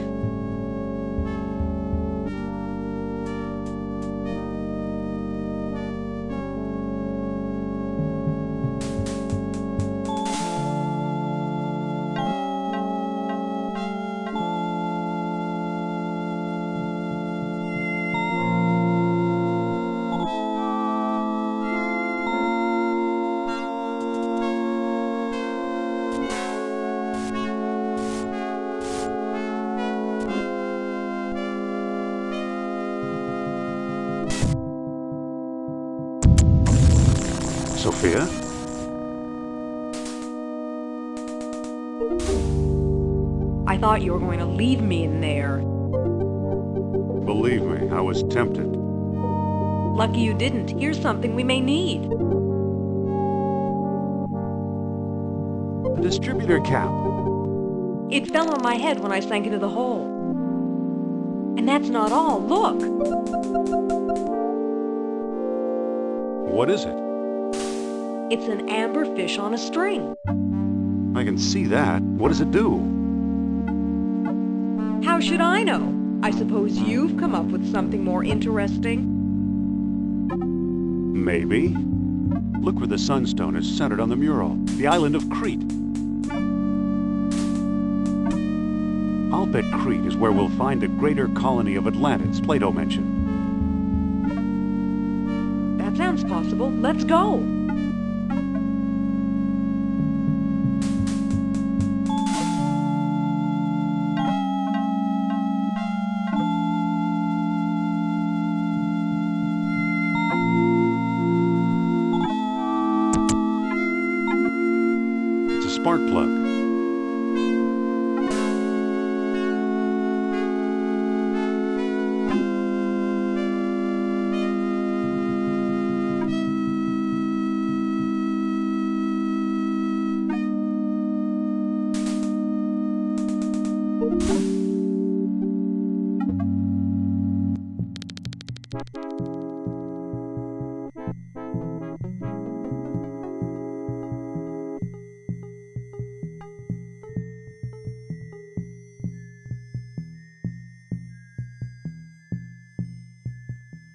Sophia? I thought you were going to leave me in there. Believe me, I was tempted. Lucky you didn't. Here's something we may need. The distributor cap. It fell on my head when I sank into the hole. And that's not all. Look! What is it? It's an amber fish on a string. I can see that. What does it do? How should I know? I suppose you've come up with something more interesting. Maybe. Look where the sunstone is centered on the mural. The island of Crete. I'll bet Crete is where we'll find the greater colony of Atlantis Plato mentioned. That sounds possible. Let's go. It's a spark plug.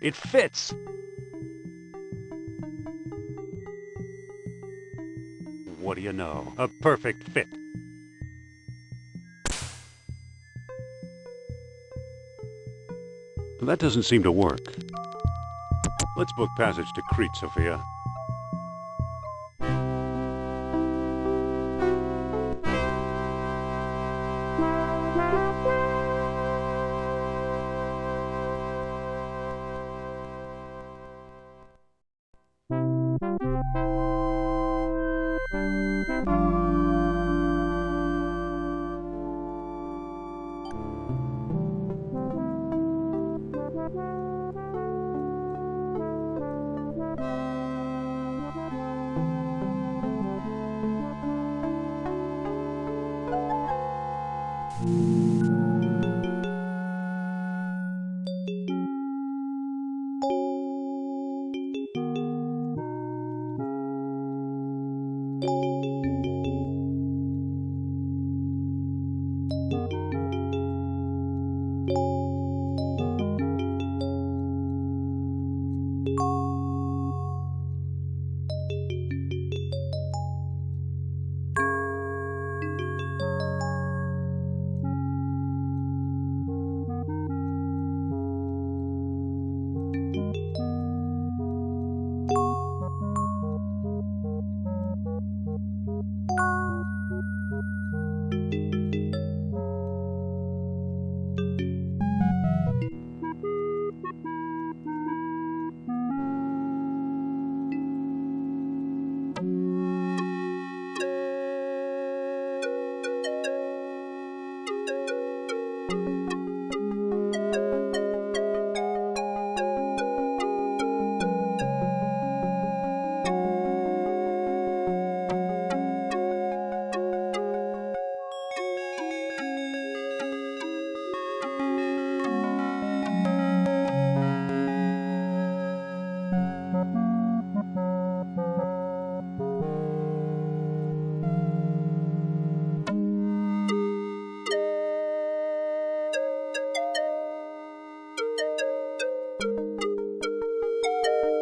It fits. What do you know? A perfect fit. That doesn't seem to work. Let's book passage to Crete, Sophia.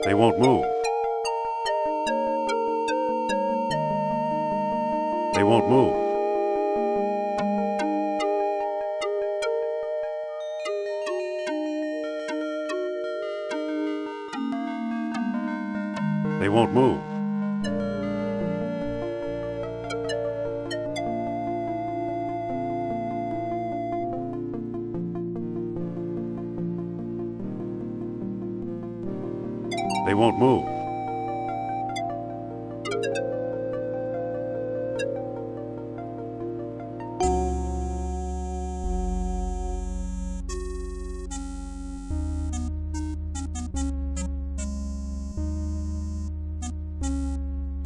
They won't move. They won't move. They won't move. They won't move.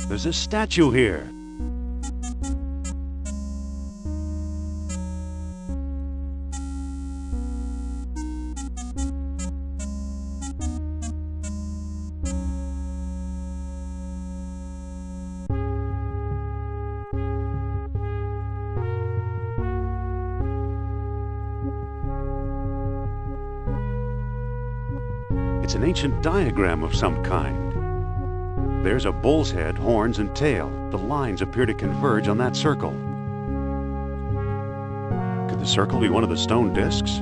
There's a statue here. It's an ancient diagram of some kind. There's a bull's head, horns, and tail. The lines appear to converge on that circle. Could the circle be one of the stone discs?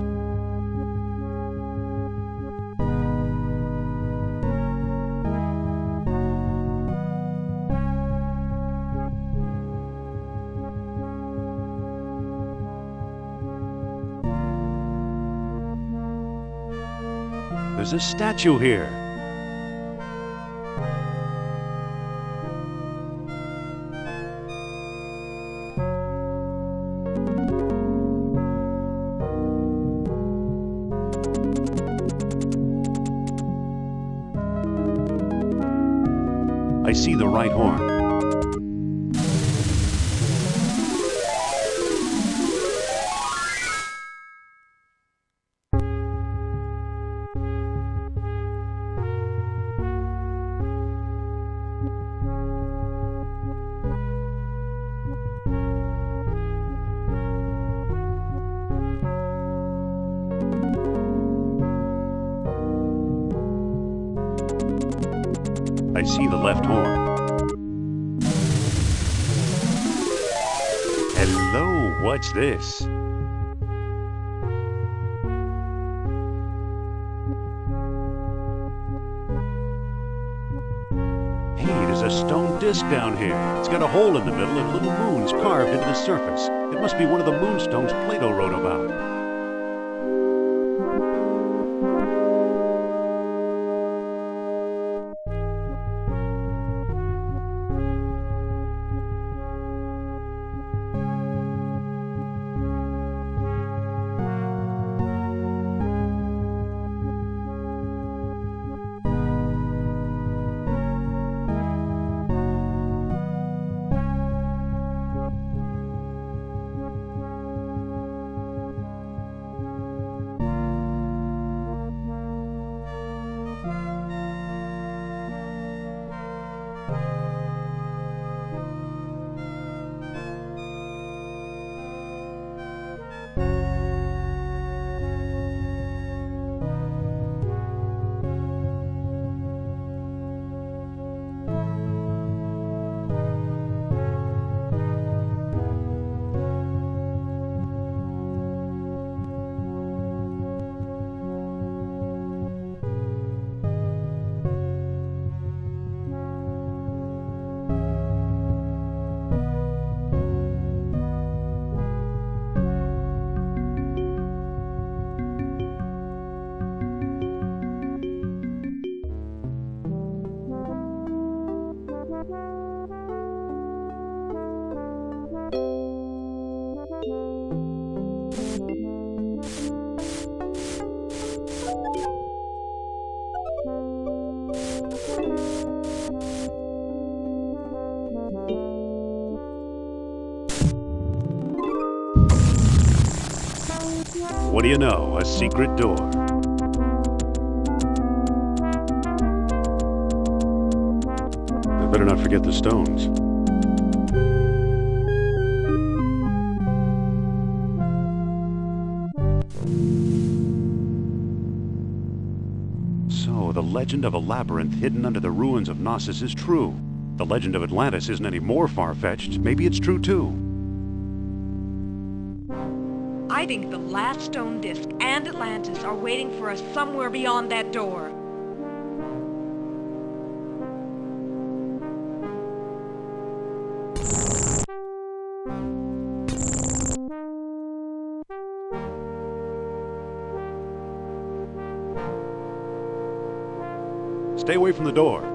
There's a statue here. I see the right horn. I see the left horn. Hello, what's this? There's a stone disc down here. It's got a hole in the middle and little moons carved into the surface. It must be one of the moonstones Plato wrote about. What do you know? A secret door. I better not forget the stones. So, the legend of a labyrinth hidden under the ruins of Knossos is true. The legend of Atlantis isn't any more far-fetched. Maybe it's true too. I think the last stone disc and Atlantis are waiting for us somewhere beyond that door. Stay away from the door.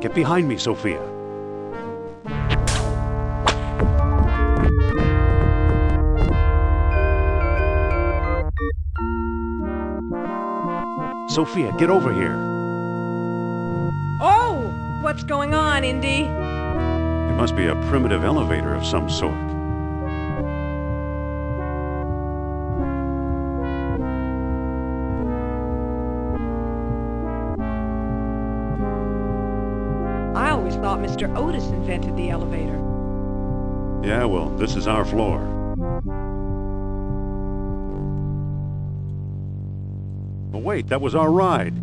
Get behind me, Sophia. Sophia, get over here. Oh! What's going on, Indy? It must be a primitive elevator of some sort. I always thought Mr. Otis invented the elevator. Yeah, well, this is our floor. But wait, that was our ride.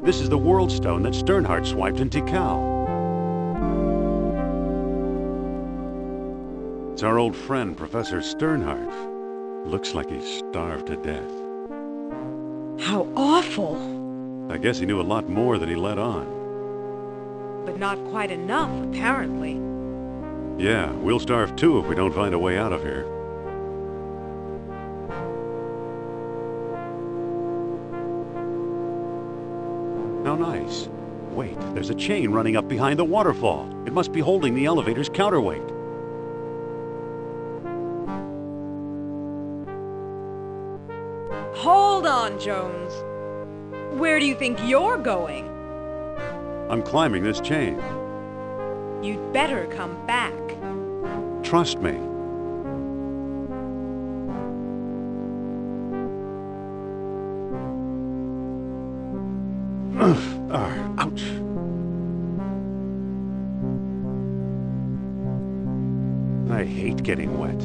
This is the World Stone that Sternhardt swiped in Tikal. It's our old friend, Professor Sternhardt. Looks like he's starved to death. How awful! I guess he knew a lot more than he let on. But not quite enough, apparently. Yeah, we'll starve too if we don't find a way out of here. How nice. Wait, there's a chain running up behind the waterfall. It must be holding the elevator's counterweight. Hold on, Jones. Where do you think you're going? I'm climbing this chain. You'd better come back. Trust me. I hate getting wet.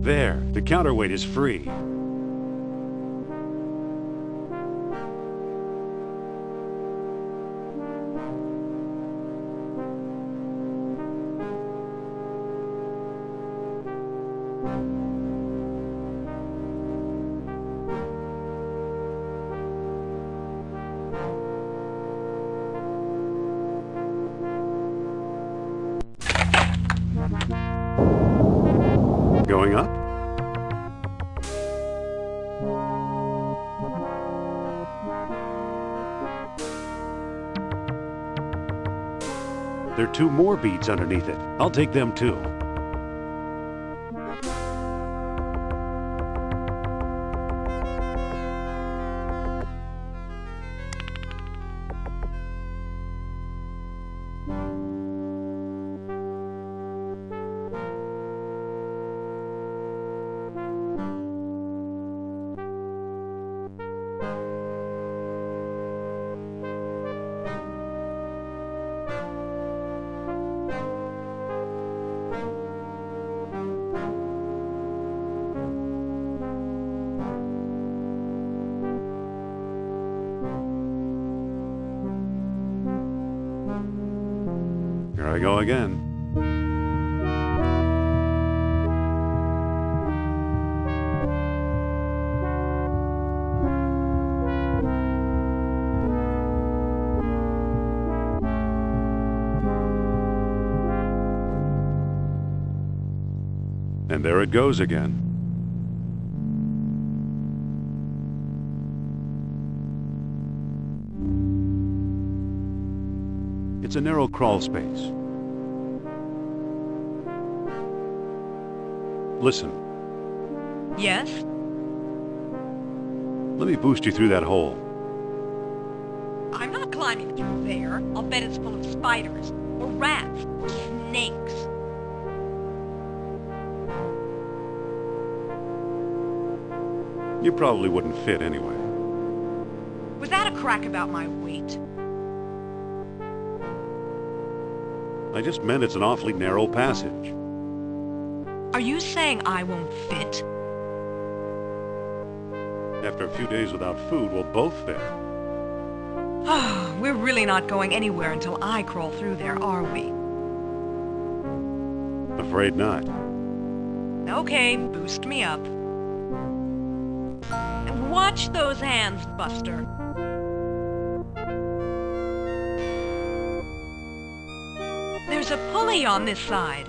There, the counterweight is free. Going up? There are 2 more beads underneath it. I'll take them too. Here I go again. And there it goes again. It's a narrow crawl space. Listen. Yes? Let me boost you through that hole. I'm not climbing through there. I'll bet it's full of spiders, or rats, or snakes. You probably wouldn't fit anyway. Was that a crack about my weight? I just meant it's an awfully narrow passage. Are you saying I won't fit? After a few days without food, we'll both fit. We're really not going anywhere until I crawl through there, are we? Afraid not. Okay, boost me up. And watch those hands, Buster. There's a pulley on this side.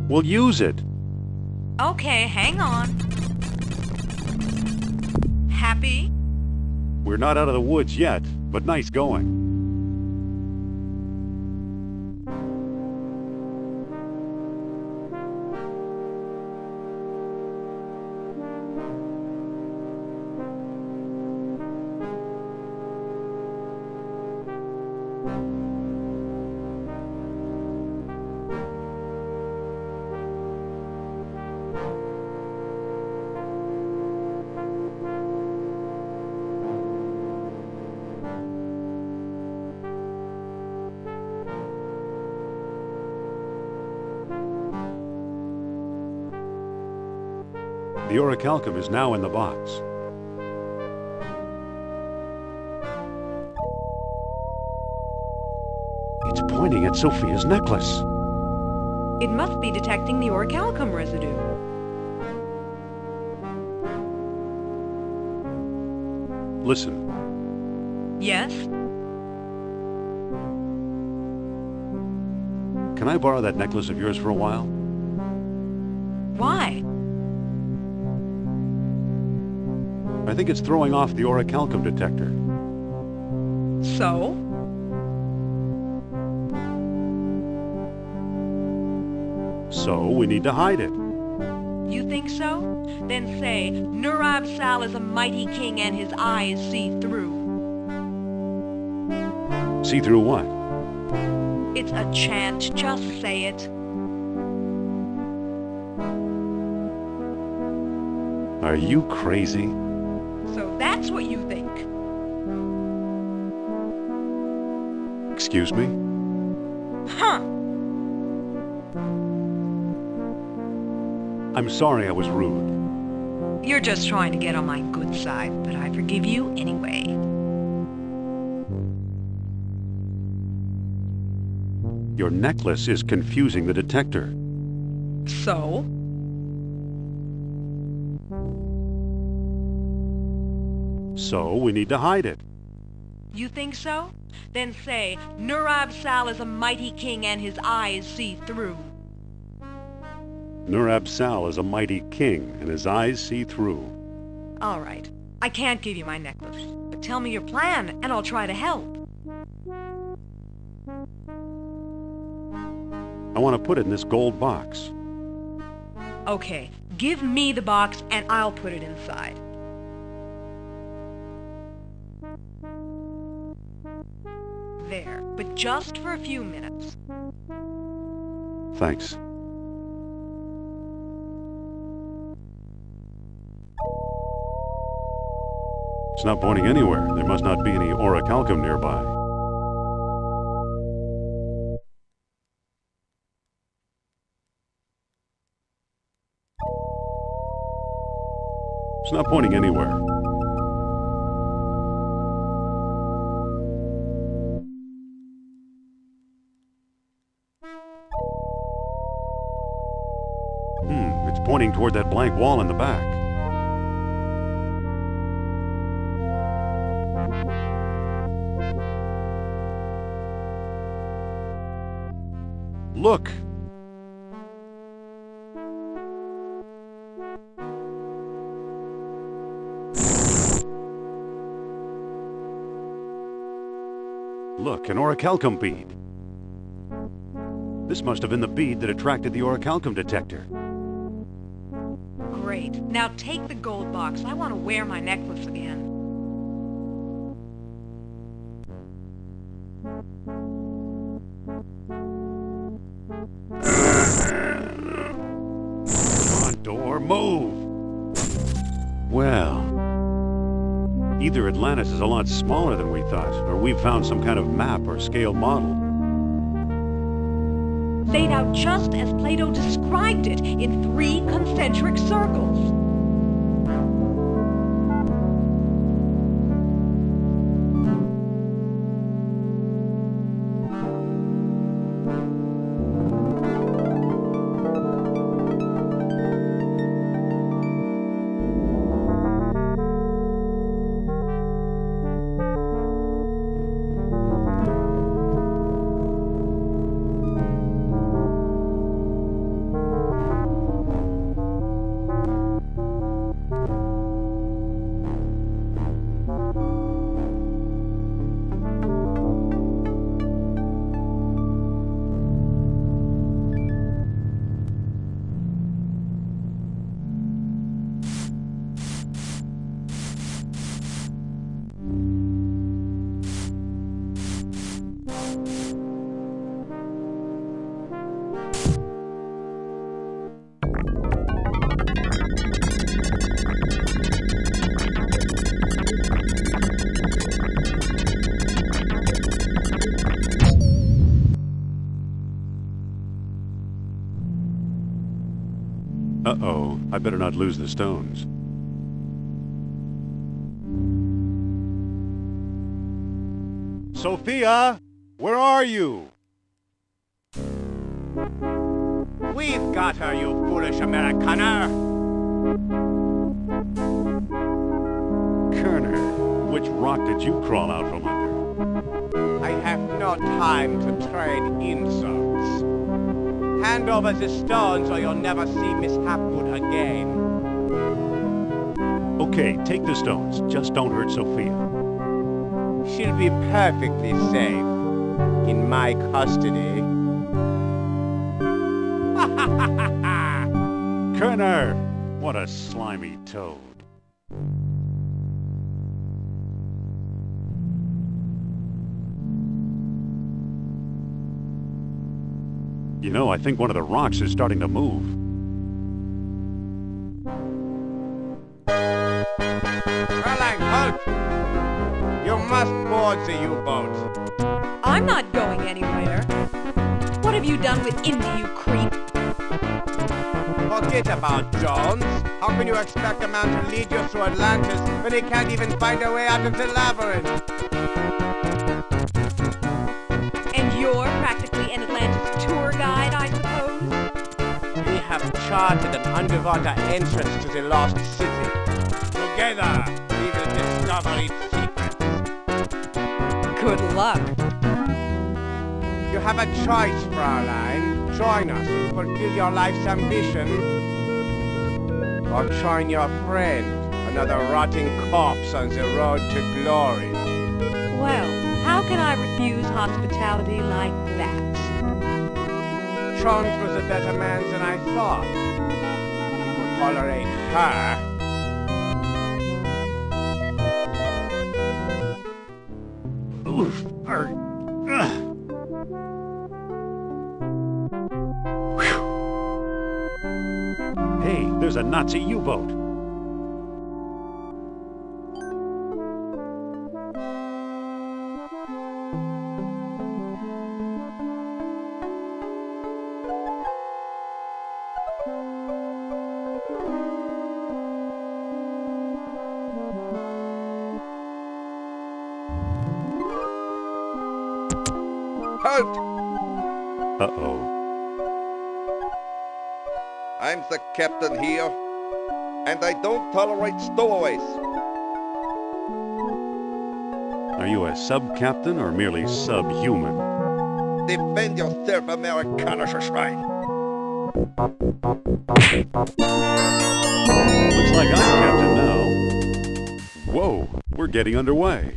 We'll use it. Okay, hang on. Happy? We're not out of the woods yet, but nice going. The orichalcum is now in the box. It's pointing at Sophia's necklace. It must be detecting the orichalcum residue. Listen. Yes? Can I borrow that necklace of yours for a while? Why? I think it's throwing off the orichalcum detector. So? So we need to hide it. You think so? Then say, Nurab Sal is a mighty king and his eyes see through. See through what? It's a chant, just say it. Are you crazy? So that's what you think. Excuse me? Huh! I'm sorry I was rude. You're just trying to get on my good side, but I forgive you anyway. Your necklace is confusing the detector. So? So we need to hide it. You think so? Then say, Nurab Sal is a mighty king and his eyes see through. Nurab Sal is a mighty king, and his eyes see through. All right. I can't give you my necklace, but tell me your plan, and I'll try to help. I want to put it in this gold box. Okay, give me the box, and I'll put it inside. There, but just for a few minutes. Thanks. It's not pointing anywhere. There must not be any orichalcum nearby. It's not pointing anywhere. It's pointing toward that blank wall in the back. Look! Look, an orichalcum bead. This must have been the bead that attracted the orichalcum detector. Great. Now take the gold box. I want to wear my necklace again. Come on, door, move! Well, either Atlantis is a lot smaller than we thought, or we've found some kind of map or scale model. Laid out just as Plato described it, in 3 concentric circles. Uh-oh, I better not lose the stones. Sophia, where are you? I've got her, you foolish Americaner! Kerner, which rock did you crawl out from under? I have no time to trade insults. Hand over the stones or you'll never see Miss Hapgood again. Okay, take the stones. Just don't hurt Sophia. She'll be perfectly safe. In my custody. Kerner! What a slimy toad. You know, I think one of the rocks is starting to move. Fräulein, halt! You must board the U-boat. I'm not going anywhere. What have you done with Indy, you creep? Forget about Jones. How can you expect a man to lead you through Atlantis when he can't even find a way out of the labyrinth? And you're practically an Atlantis tour guide, I suppose? We have charted an underwater entrance to the lost city. Together, we will discover its secrets. Good luck. You have a choice, Fräulein. Join us and fulfill your life's ambition. Or join your friend, another rotting corpse on the road to glory. Well, how can I refuse hospitality like that? Jones was a better man than I thought. He could tolerate her. Oof. Hey, there's a Nazi U-boat. Halt! Uh-oh. I'm the captain here, and I don't tolerate stowaways. Are you a sub-captain or merely subhuman? Defend yourself, Amerikanischer Schwein. Looks like I'm captain now. Whoa, we're getting underway.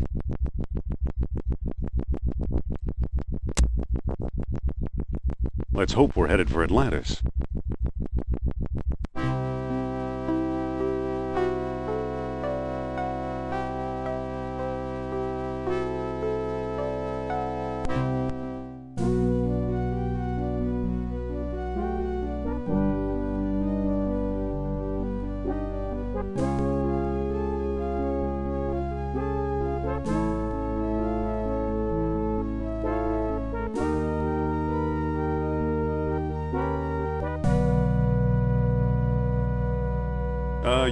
Let's hope we're headed for Atlantis.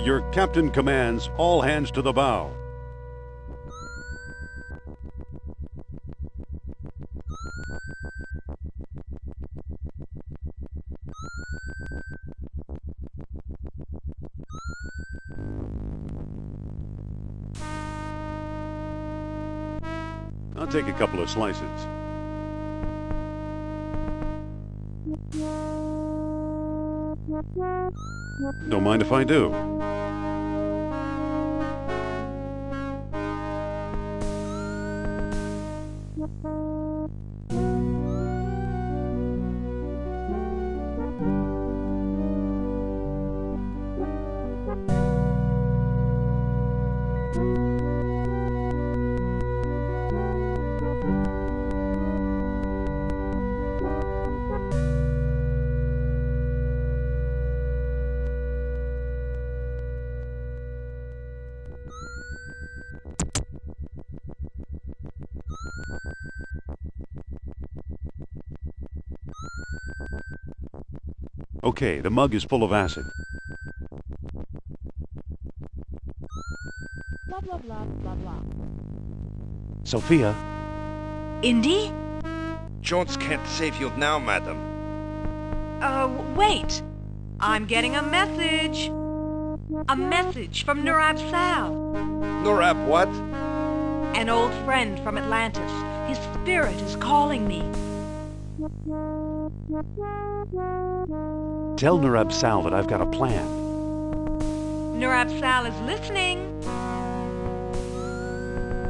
Your captain commands all hands to the bow. I'll take a couple of slices. Don't mind if I do. Okay, the mug is full of acid. Blah, blah, blah, blah, blah. Sophia? Indy? Jones can't save you now, madam. Wait! I'm getting a message. A message from Nurab Sal. Nurab what? An old friend from Atlantis. His spirit is calling me. Tell Nurab Sal that I've got a plan. Nurab Sal is listening.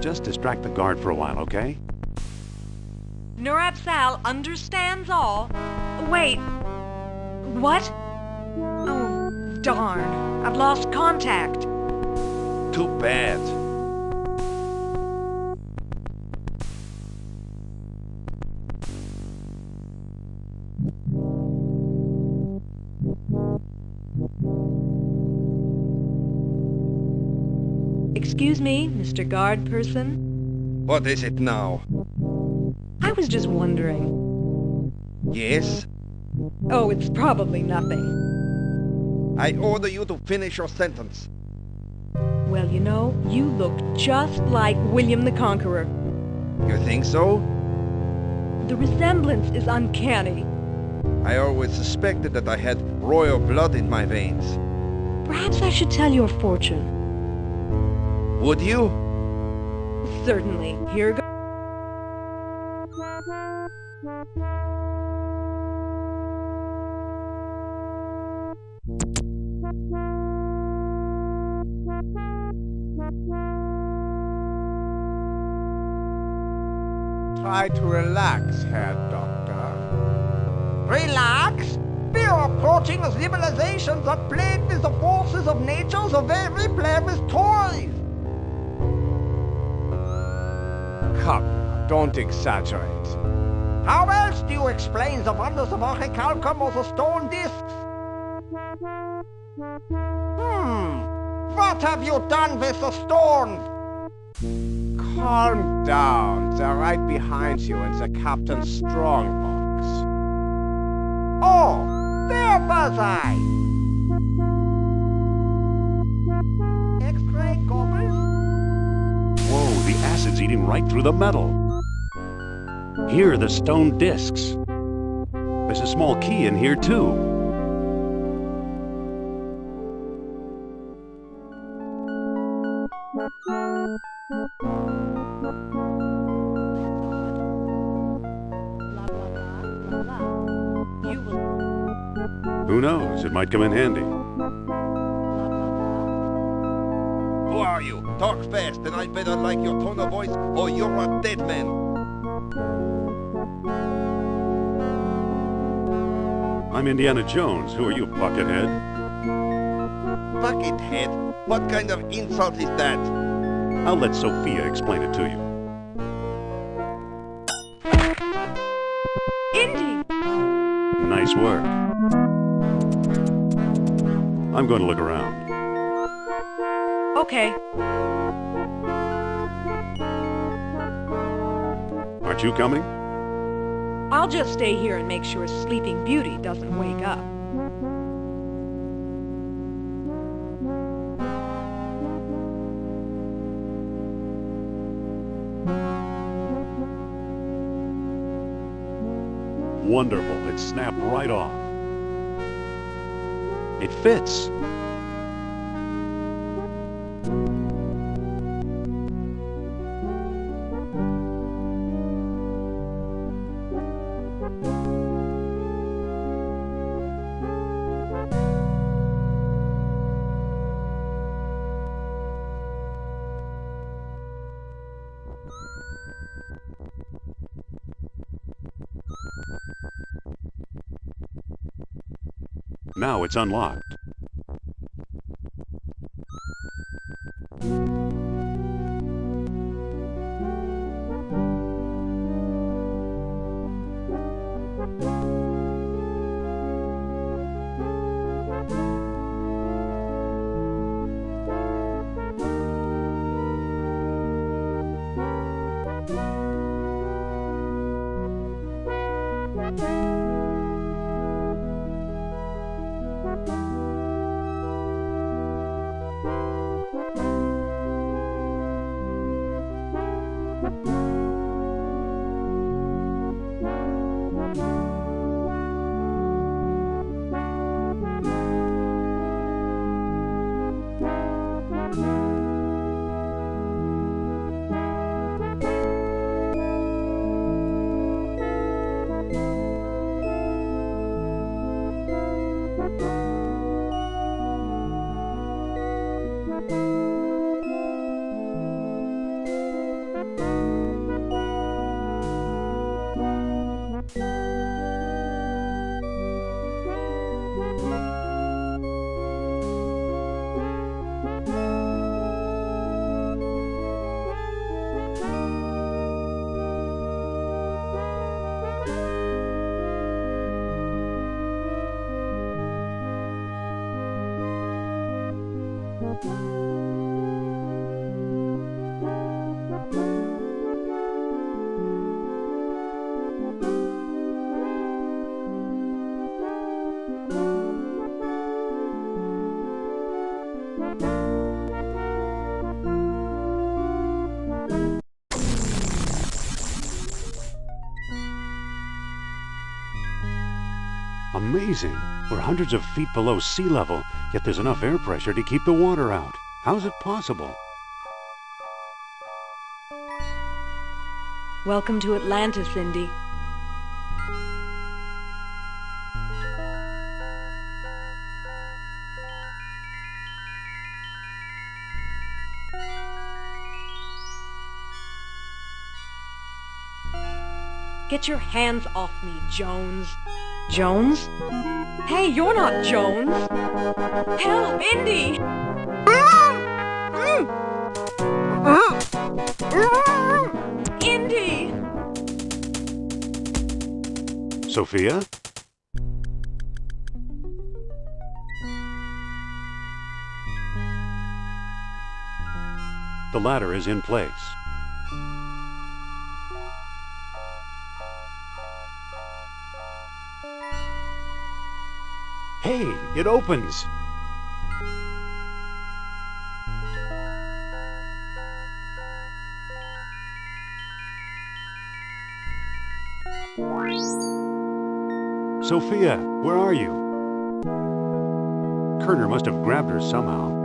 Just distract the guard for a while, okay? Nurab Sal understands all. Wait. What? Oh, darn. I've lost contact. Too bad. Excuse me, Mr. Guard Person. What is it now? I was just wondering. Yes? Oh, it's probably nothing. I order you to finish your sentence. Well, you know, you look just like William the Conqueror. You think so? The resemblance is uncanny. I always suspected that I had royal blood in my veins. Perhaps I should tell your fortune. Would you? Certainly. Here goes. Try to relax, Herr Doctor. Relax? We are approaching a civilization that played with the forces of nature the way we play with toys. Come, don't exaggerate. How else do you explain the wonders of orichalcum or the stone discs? What have you done with the stone? Calm down. They're right behind you in the captain's strongbox. Oh, there was I. X-ray goggles? Whoa, the acid's eating right through the metal. Here are the stone discs. There's a small key in here, too. Who knows? It might come in handy. Who are you? Talk fast, and I'd better like your tone of voice, or you're a dead man. I'm Indiana Jones. Who are you, Buckethead? Buckethead? What kind of insult is that? I'll let Sophia explain it to you. Indy! Nice work. I'm going to look around. Okay. Aren't you coming? I'll just stay here and make sure Sleeping Beauty doesn't wake up. Wonderful. It snapped right off. It fits. Now it's unlocked. Amazing. We're hundreds of feet below sea level, yet there's enough air pressure to keep the water out. How's it possible? Welcome to Atlantis, Indy. Get your hands off me, Jones. Jones? Hey, you're not Jones! Help, Indy! Indy! Sophia? The ladder is in place. Hey, it opens! Sophia, where are you? Kerner must have grabbed her somehow.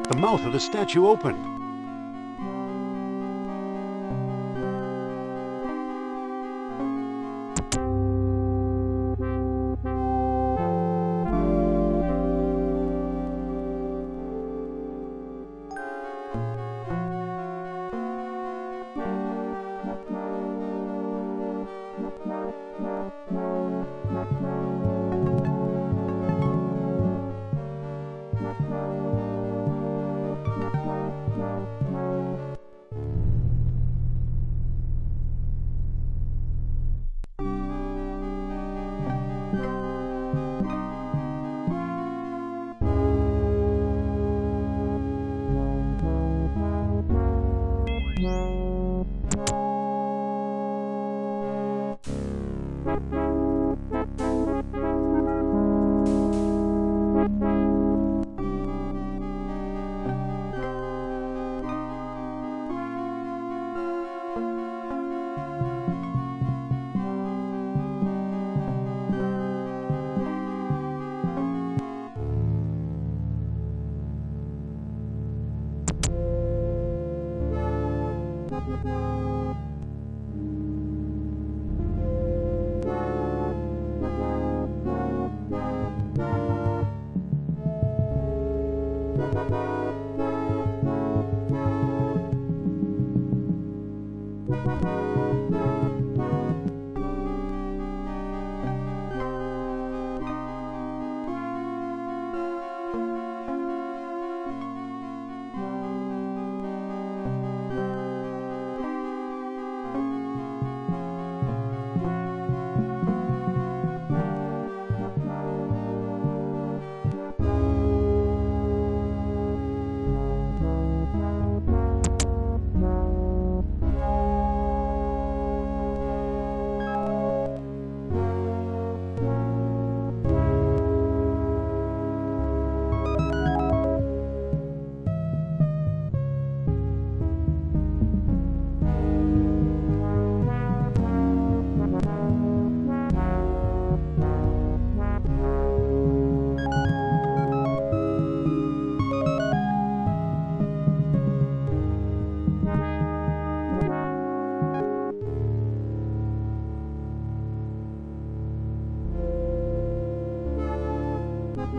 The mouth of the statue opened.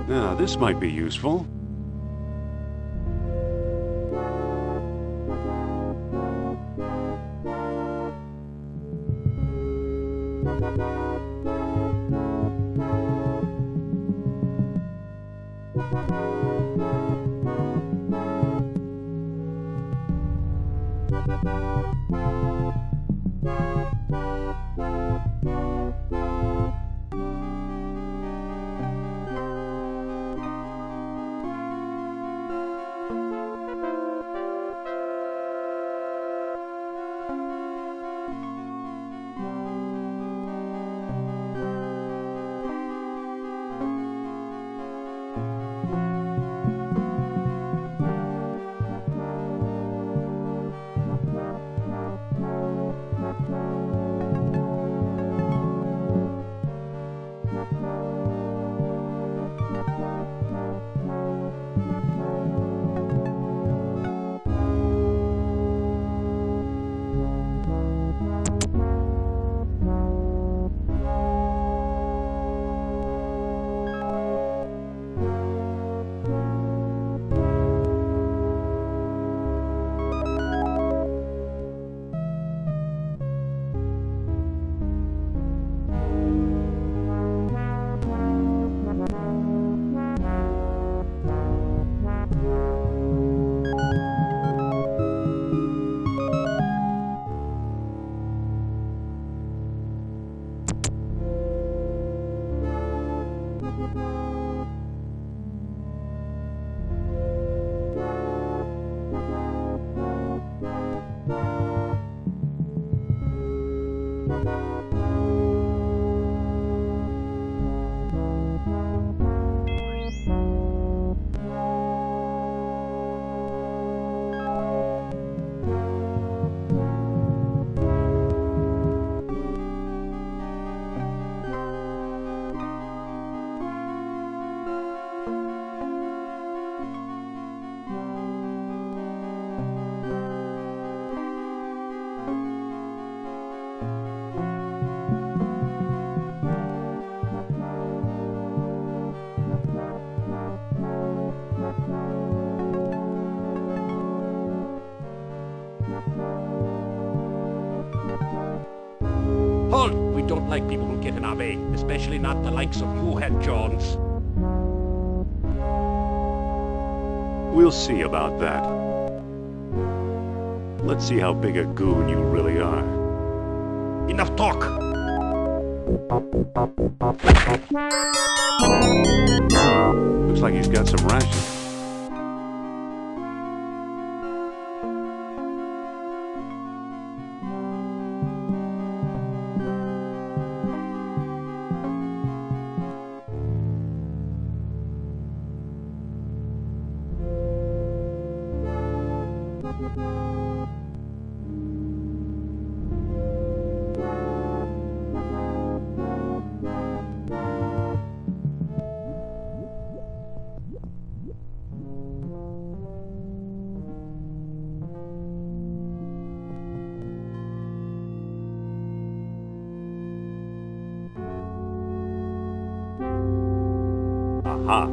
Now, this might be useful. Halt! We don't like people who get in our way, especially not the likes of you, Head Jones. We'll see about that. Let's see how big a goon you really are. Enough talk! Looks like he's got some rations. Aha.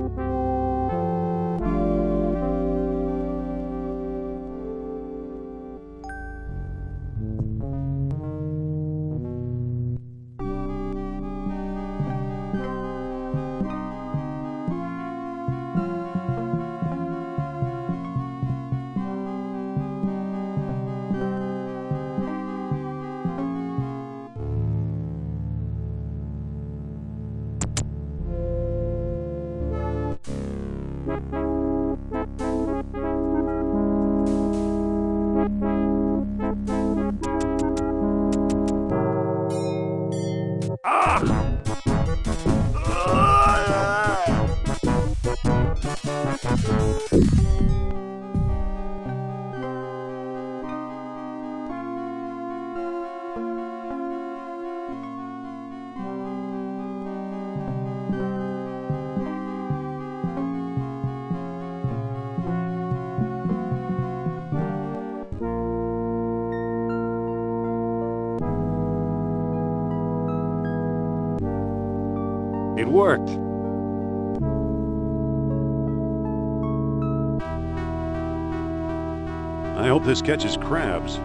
It worked. I hope this catches crabs.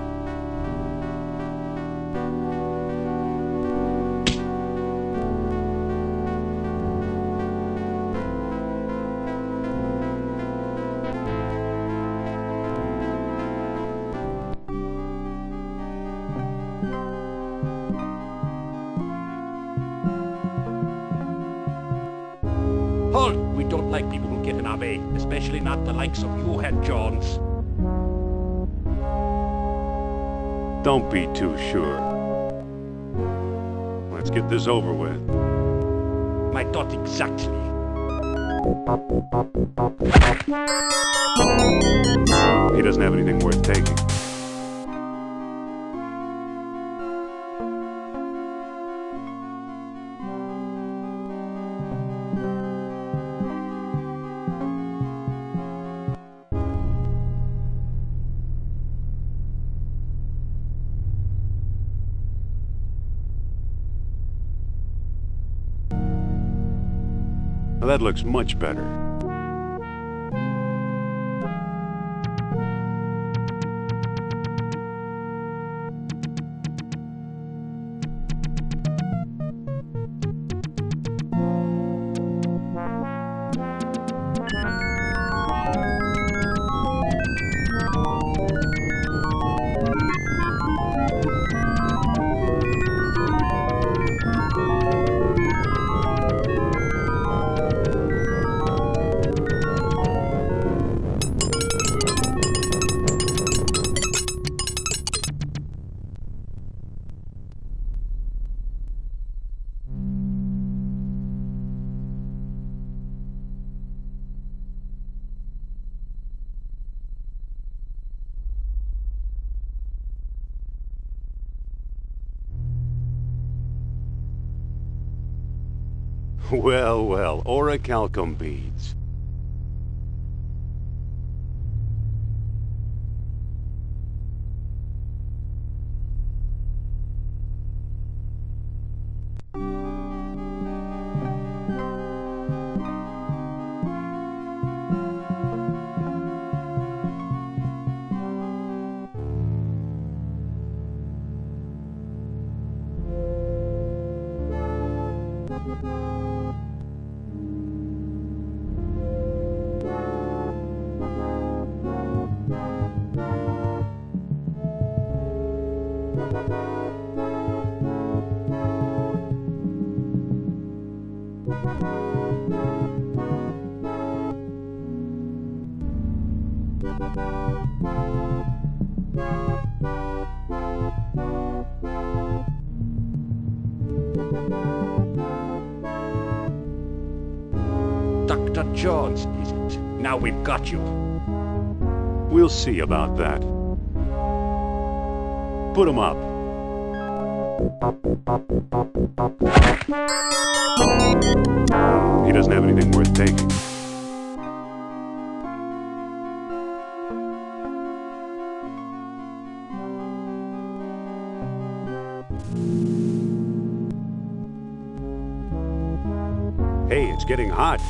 Halt! We don't like people who get in our way, especially not the likes of you, Head Jones. Don't be too sure. Let's get this over with. My thought exactly. He doesn't have anything worth taking. Well, that looks much better. Well, well, orichalcum beads. Dr. Jones, is it? Now we've got you. We'll see about that. Put him up. He doesn't have anything worth taking. Hey, it's getting hot.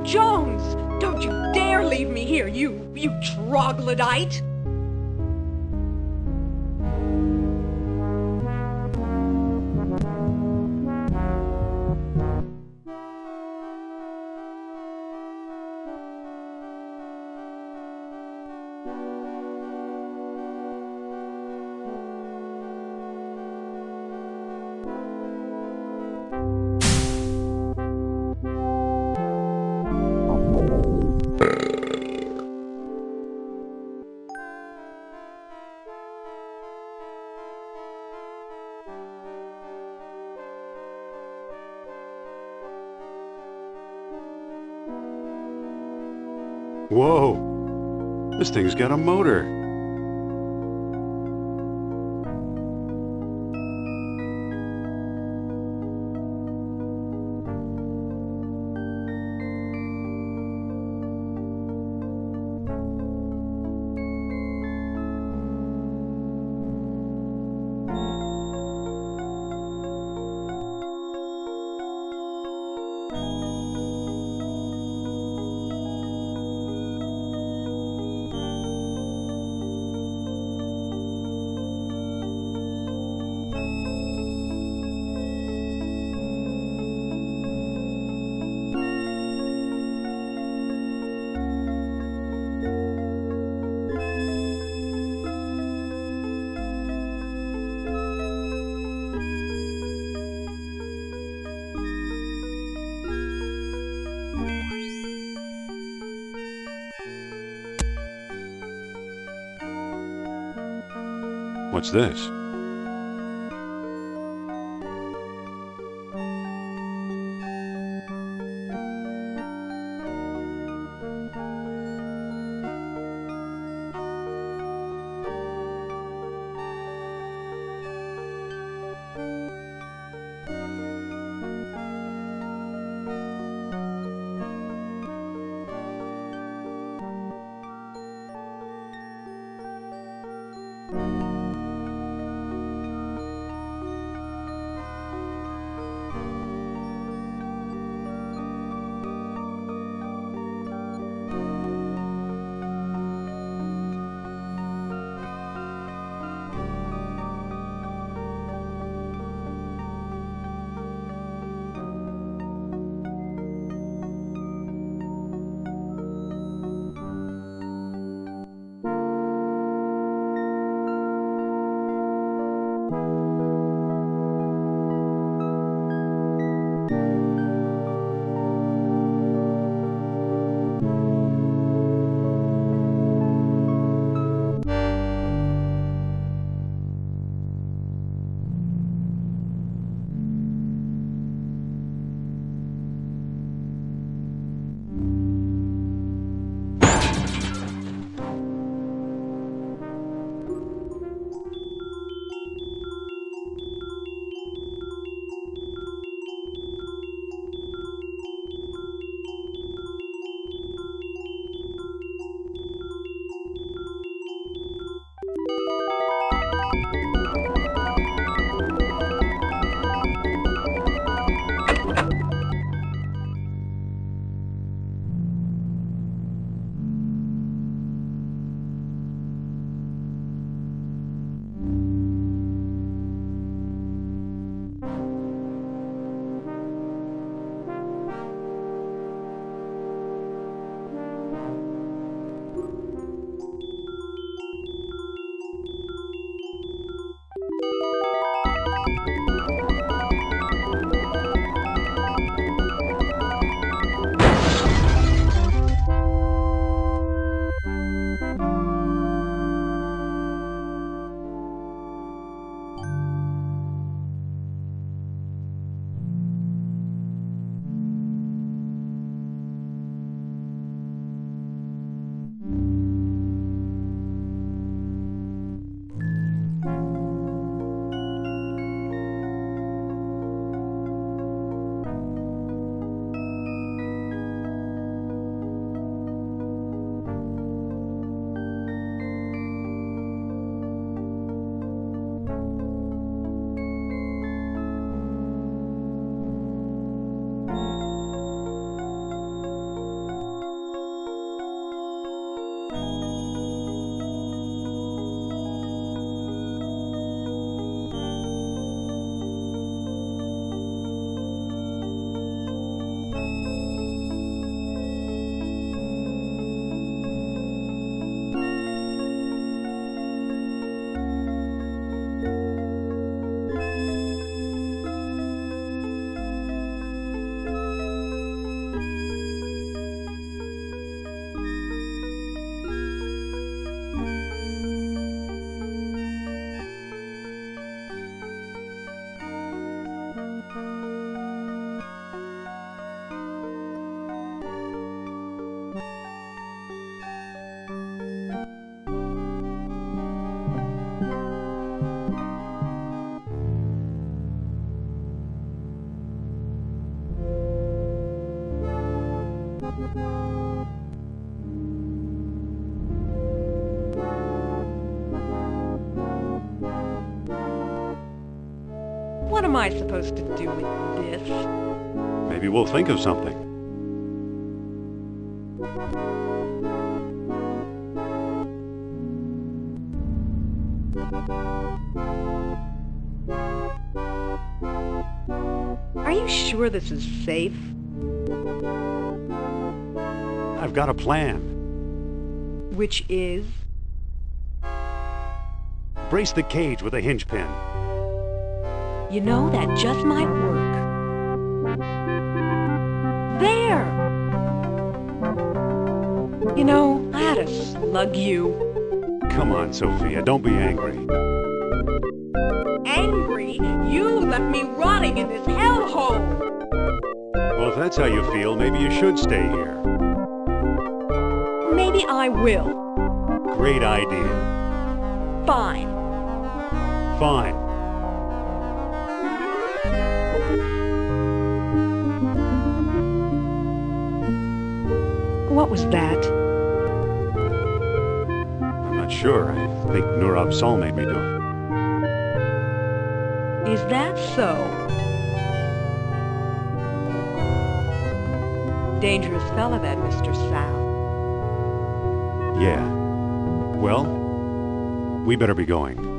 Jones! Don't you dare leave me here, you troglodyte! Whoa! This thing's got a motor. What's this? What am I supposed to do with this? Maybe we'll think of something. Are you sure this is safe? I've got a plan. Which is? Brace the cage with a hinge pin. You know, that just might work. There! You know, I had to slug you. Come on, Sophia, don't be angry. Angry? You left me rotting in this hellhole! Well, if that's how you feel, maybe you should stay here. Maybe I will. Great idea. Fine. Fine. What was that? I'm not sure. I think Nurab Sol made me do it. Is that so? Dangerous fella, that Mr. Sal. Yeah. Well, we better be going.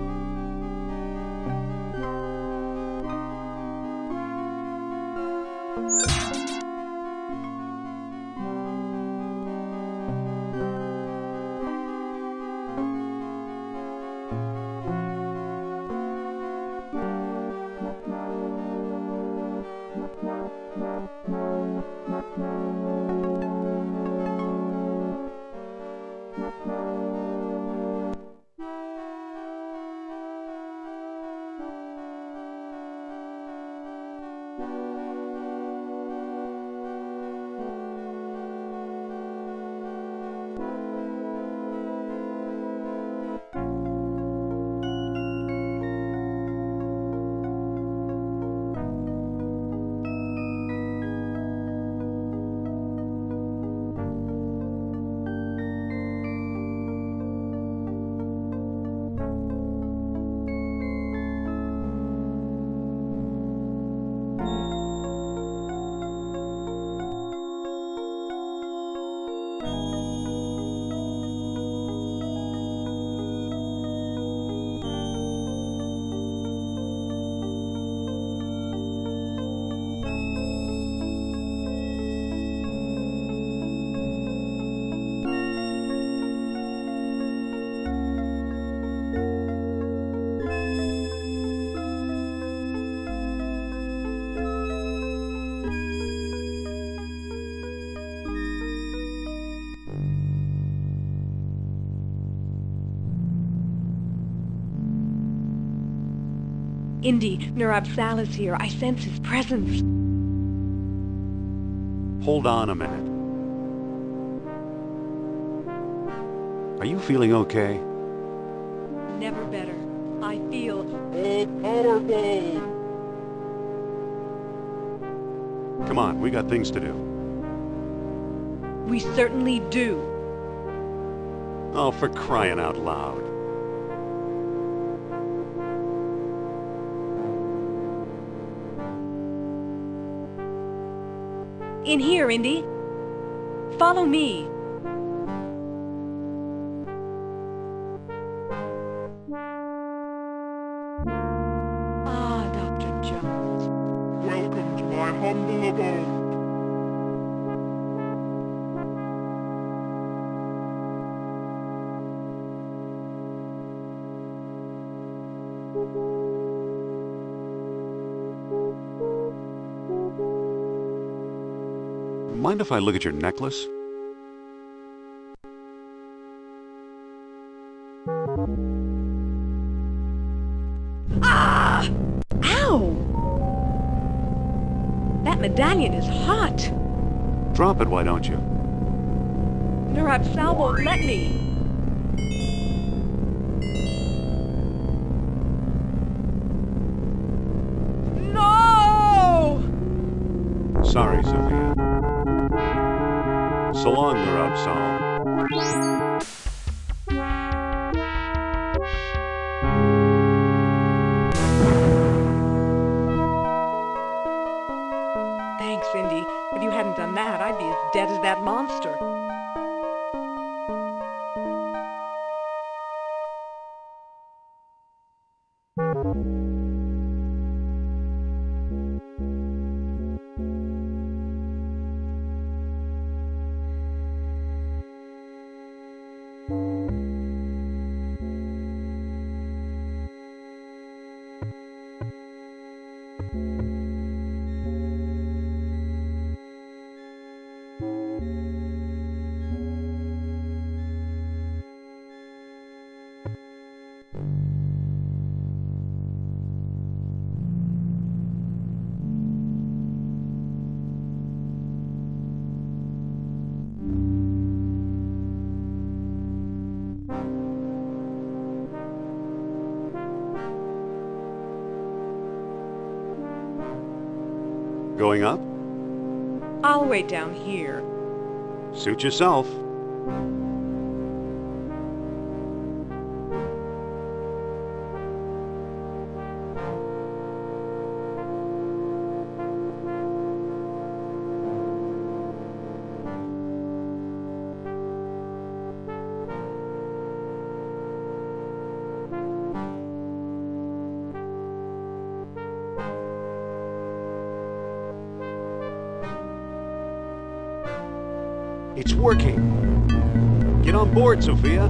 Indy, Nurab Sal is here. I sense his presence. Hold on a minute. Are you feeling okay? Never better. I feel Powerful! Come on, we got things to do. we certainly do. Oh, for crying out loud. In here, Indy. Follow me. Ah, Dr. Jones. Welcome to my humble abode. Mind if I look at your necklace? Ah! Ow! That medallion is hot. Drop it, why don't you? Nurab Sal won't let me. No! Sorry, Sophia. So long, Mirabsal. Thanks, Indy. If you hadn't done that, I'd be as dead as that monster. Going up? I'll wait down here. Suit yourself. It's working. Get on board, Sophia.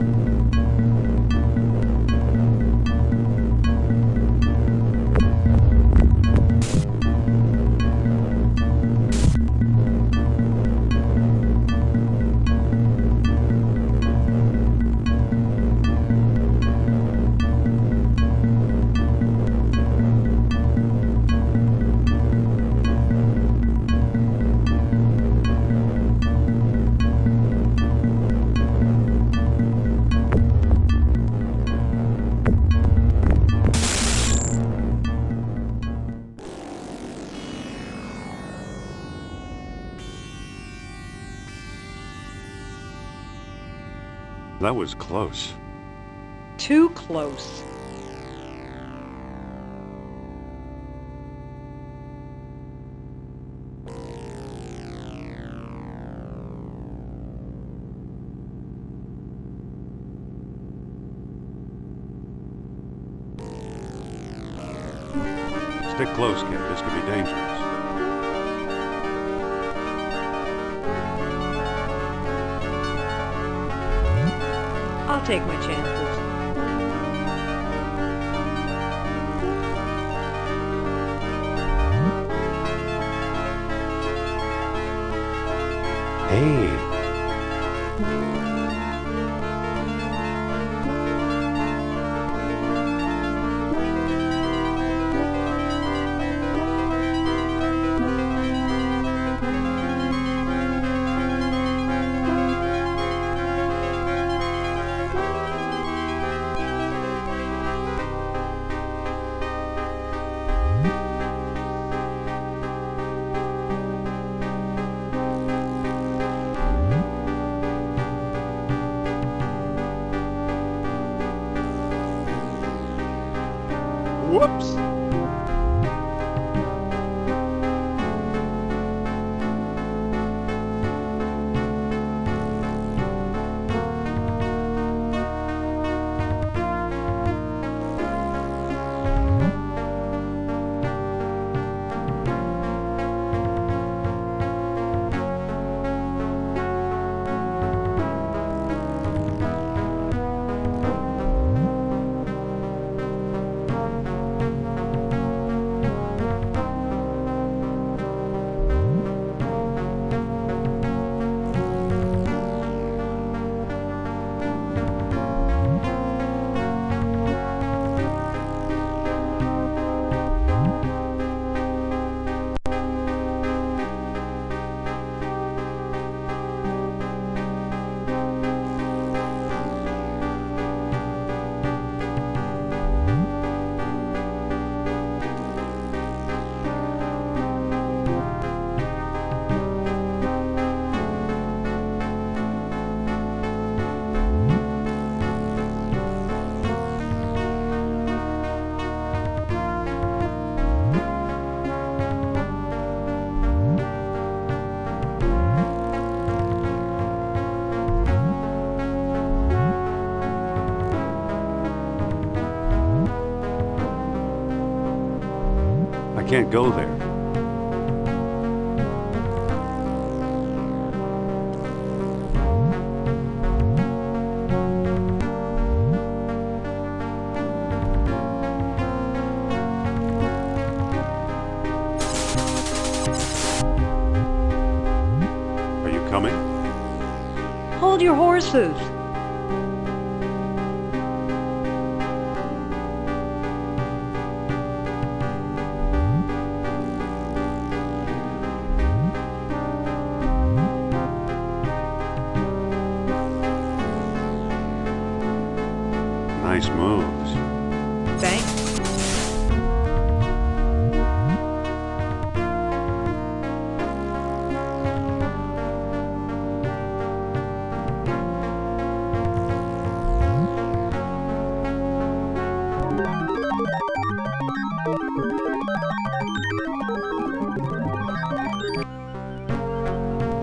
That was close. Too close. Stick close, kid. This could be dangerous. I'll take my chances. Hey. Whoops! can't go there. Are you coming? Hold your horses. Nice moves. Thanks.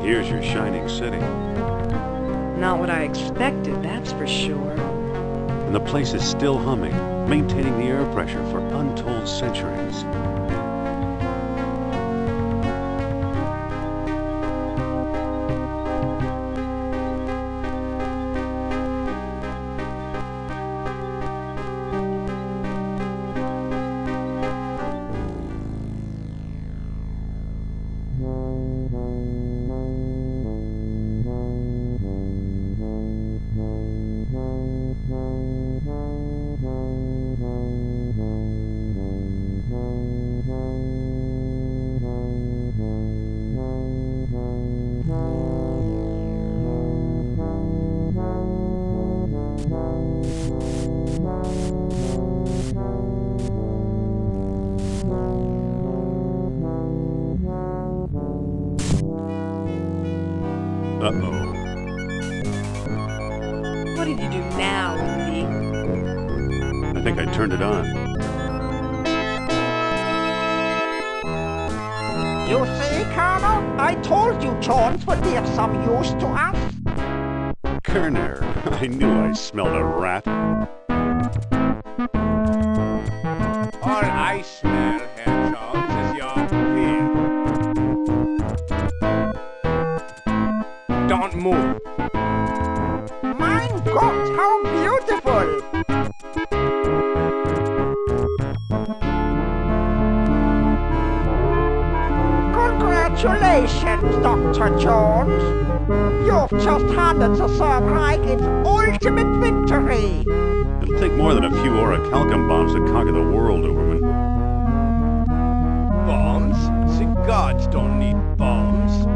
Here's your shining city. Not what I expected, that's for sure. And the place is still humming, maintaining the air pressure for untold centuries. Uh-oh. What did you do now, Lee? I think I turned it on. You see, Colonel? I told you Jones would be of some use to us. Kerner, I knew I smelled a rat. All I smell, Herr Jones, is your fear. Don't move. My God, how beautiful! Congratulations, Dr. Jones. You've just handed the Third Reich its ultimate victory. It'll take more than a few orichalcum bombs to conquer the world, Uberman. Bombs? The gods don't need bombs.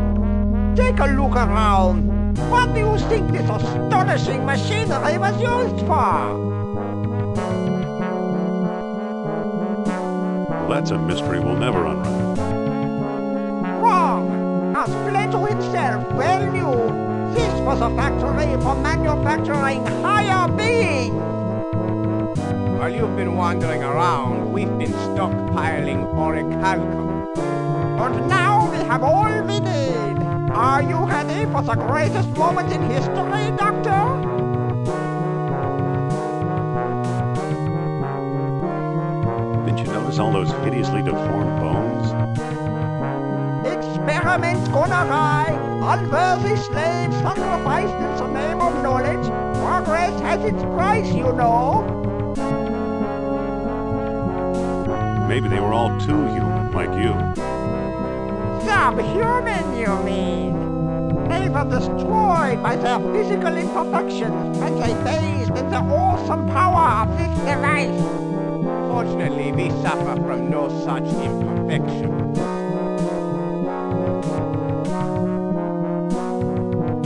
Take a look around. What do you think this astonishing machinery was used for? Well, that's a mystery we'll never unravel. Wrong. As Plato himself well knew, this was a factory for manufacturing higher beings. While you've been wandering around, we've been stockpiling orichalcum. And now we have all we need. Are you ready for the greatest moment in history, Doctor? Didn't you notice all those hideously deformed bones? Experiment gone awry. Unworthy slaves sacrificed in the name of knowledge. Progress has its price, you know. Maybe they were all too human, like you. Subhuman, you mean? They were destroyed by their physical imperfections as they bathed in the awesome power of this device. Fortunately, we suffer from no such imperfection.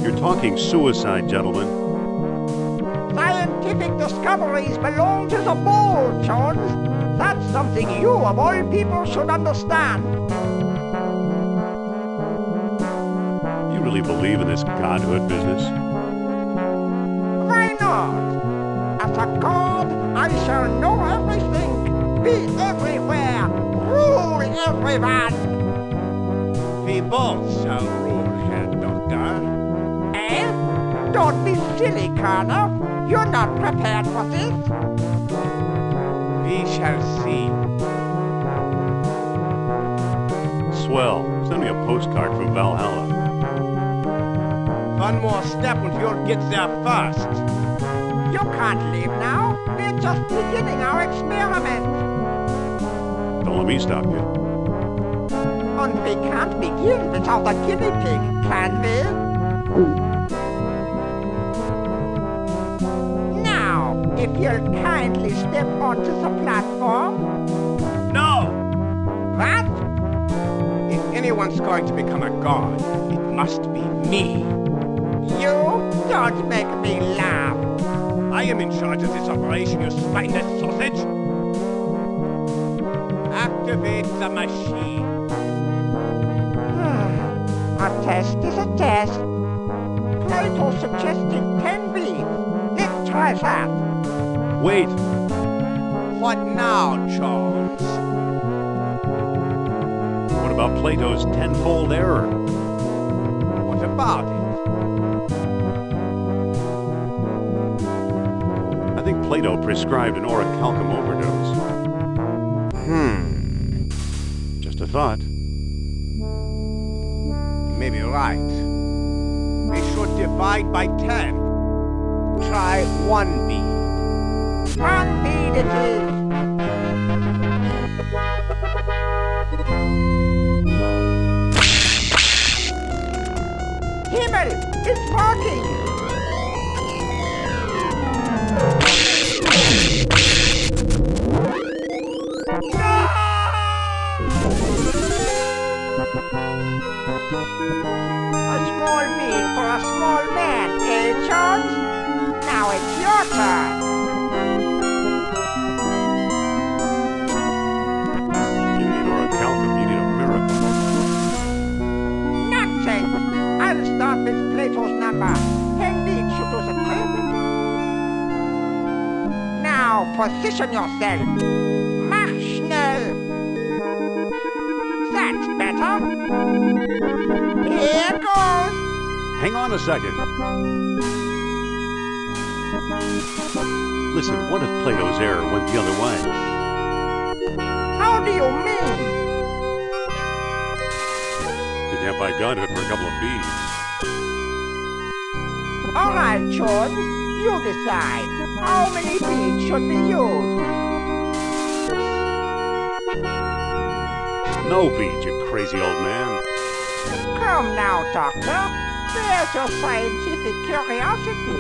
You're talking suicide, gentlemen. Scientific discoveries belong to the bold, Jones. That's something you, of all people, should understand. You really believe in this godhood business? Why not? As a god, I shall know everything, be everywhere, rule everyone. We both shall rule, Herr Doctor. Eh? Don't be silly, Colonel. You're not prepared for this. We shall see. Swell. Send me a postcard from Valhalla. One more step and you'll get there first. You can't leave now. We're just beginning our experiment. Don't let me stop you. And we can't begin without a guinea pig, can we? Now, if you'll kindly step onto the platform. No! What? If anyone's going to become a god, it must be me. You don't make me laugh. I am in charge of this operation, you spineless sausage. Activate the machine. A test is a test. Plato suggested 10 beats. Let's try that. Wait! What now, Jones? What about Plato's tenfold error? What about it? I think Plato prescribed an orichalcum overdose. Just a thought. Maybe right. We should divide by 10. Try 1 bead. 1 bead it is. Himmel! It's working! A small bead for a small man, eh, Jones? Now it's your turn. You need orichalcum, you need a miracle. Nonsense! I'll start with Plato's number. 10 beads should do the trick. Now position yourself. Mach schnell! That's better. Here goes. Hang on a second. Listen, what if Plato's error went the other way? How do you mean? Yep, I got it for a couple of beads. All right, Jones. You decide. How many beads should we use? No beads, you crazy old man. Come now, Doctor. Where's your scientific curiosity?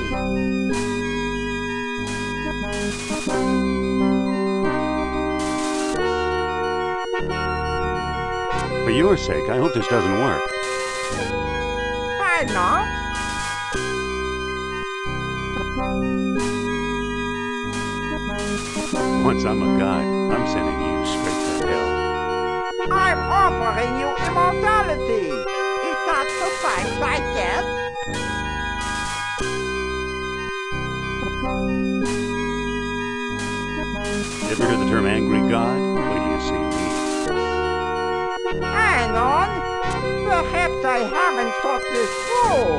For your sake, I hope this doesn't work. Why not? Once I'm a god, I'm sending you straight to hell. I'm offering you immortality. Is that the thanks I get? Ever hear the term angry god? Wait till you see me. Hang on. Perhaps I haven't thought this through.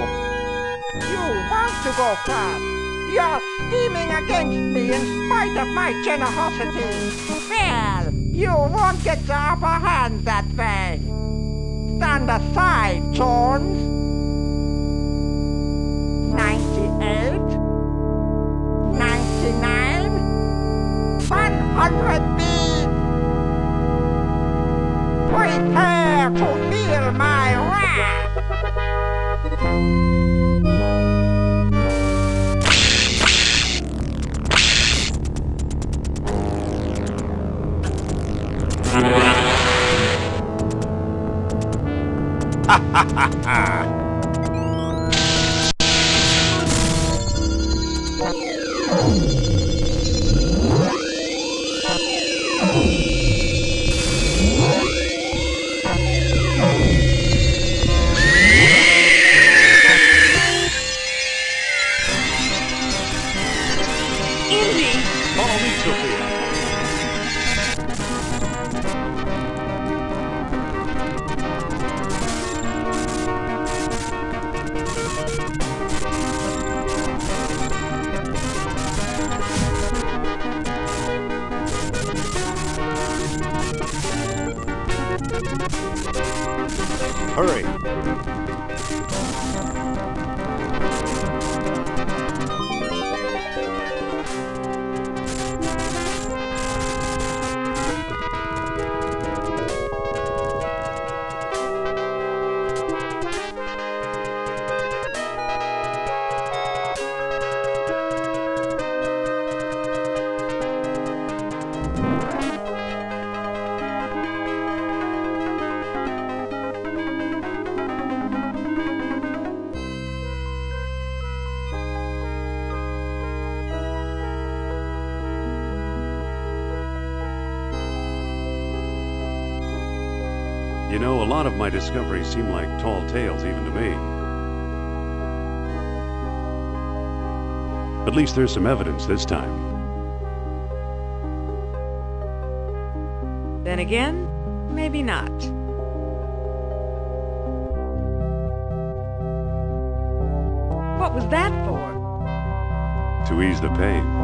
You want to go fast. You're scheming against me in spite of my generosity. Well, you won't get the upper hand that way. Stand aside, Jones. 98, 99, 100 beats. Prepare to feel my wrath. Ha ha ha ha! Follow me, Sophia. You know, a lot of my discoveries seem like tall tales even to me. At least there's some evidence this time. Then again, maybe not. What was that for? To ease the pain.